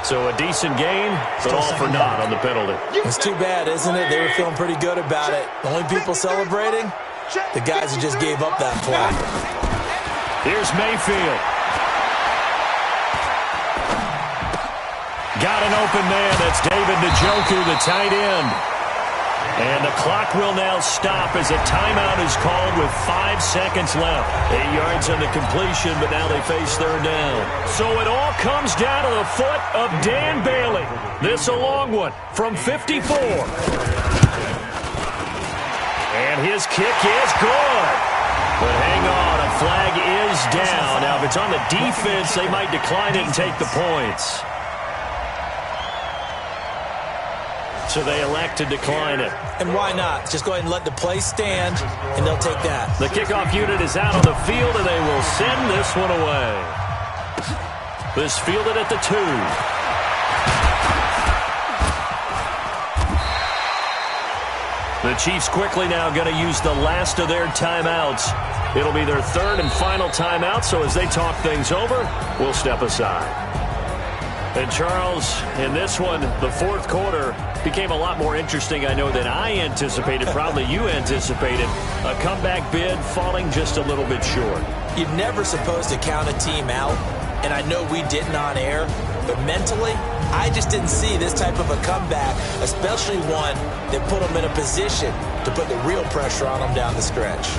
[SPEAKER 2] So a decent gain, but all for naught on the penalty.
[SPEAKER 3] It's too bad, isn't it? They were feeling pretty good about it. The only people celebrating, the guys who just gave up that play.
[SPEAKER 2] Here's Mayfield. Got an open man. That's David Njoku, the tight end. And the clock will now stop as a timeout is called with 5 seconds left. 8 yards on the completion, but now they face third down. So it all comes down to the foot of Dan Bailey. This a long one from 54. And his kick is good. But hang on, a flag is down. Now, if it's on the defense, they might decline it and take the points. So they elect to decline it.
[SPEAKER 3] And why not? Just go ahead and let the play stand, and they'll take that.
[SPEAKER 2] The kickoff unit is out on the field, and they will send this one away. This fielded at the 2. The Chiefs quickly now going to use the last of their timeouts. It'll be their 3rd and final timeout, so as they talk things over, we'll step aside. And Charles, in this one, the fourth quarter became a lot more interesting, I know, than I anticipated. Probably you anticipated. A comeback bid falling just a little bit short.
[SPEAKER 3] You're never supposed to count a team out, and I know we didn't on air, but mentally, I just didn't see this type of a comeback, especially one that put them in a position to put the real pressure on them down the stretch.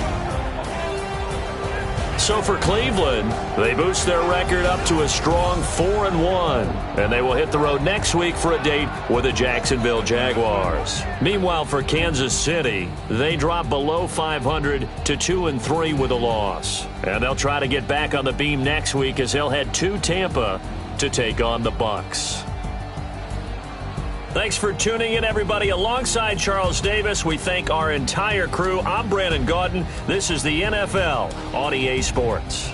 [SPEAKER 2] So for Cleveland, they boost their record up to a strong 4-1, and they will hit the road next week for a date with the Jacksonville Jaguars. Meanwhile, for Kansas City, they drop below 500 to 2-3 with a loss. And they'll try to get back on the beam next week as they'll head to Tampa to take on the Bucs. Thanks for tuning in, everybody. Alongside Charles Davis, we thank our entire crew. I'm Brandon Gaudin. This is the NFL on EA Sports.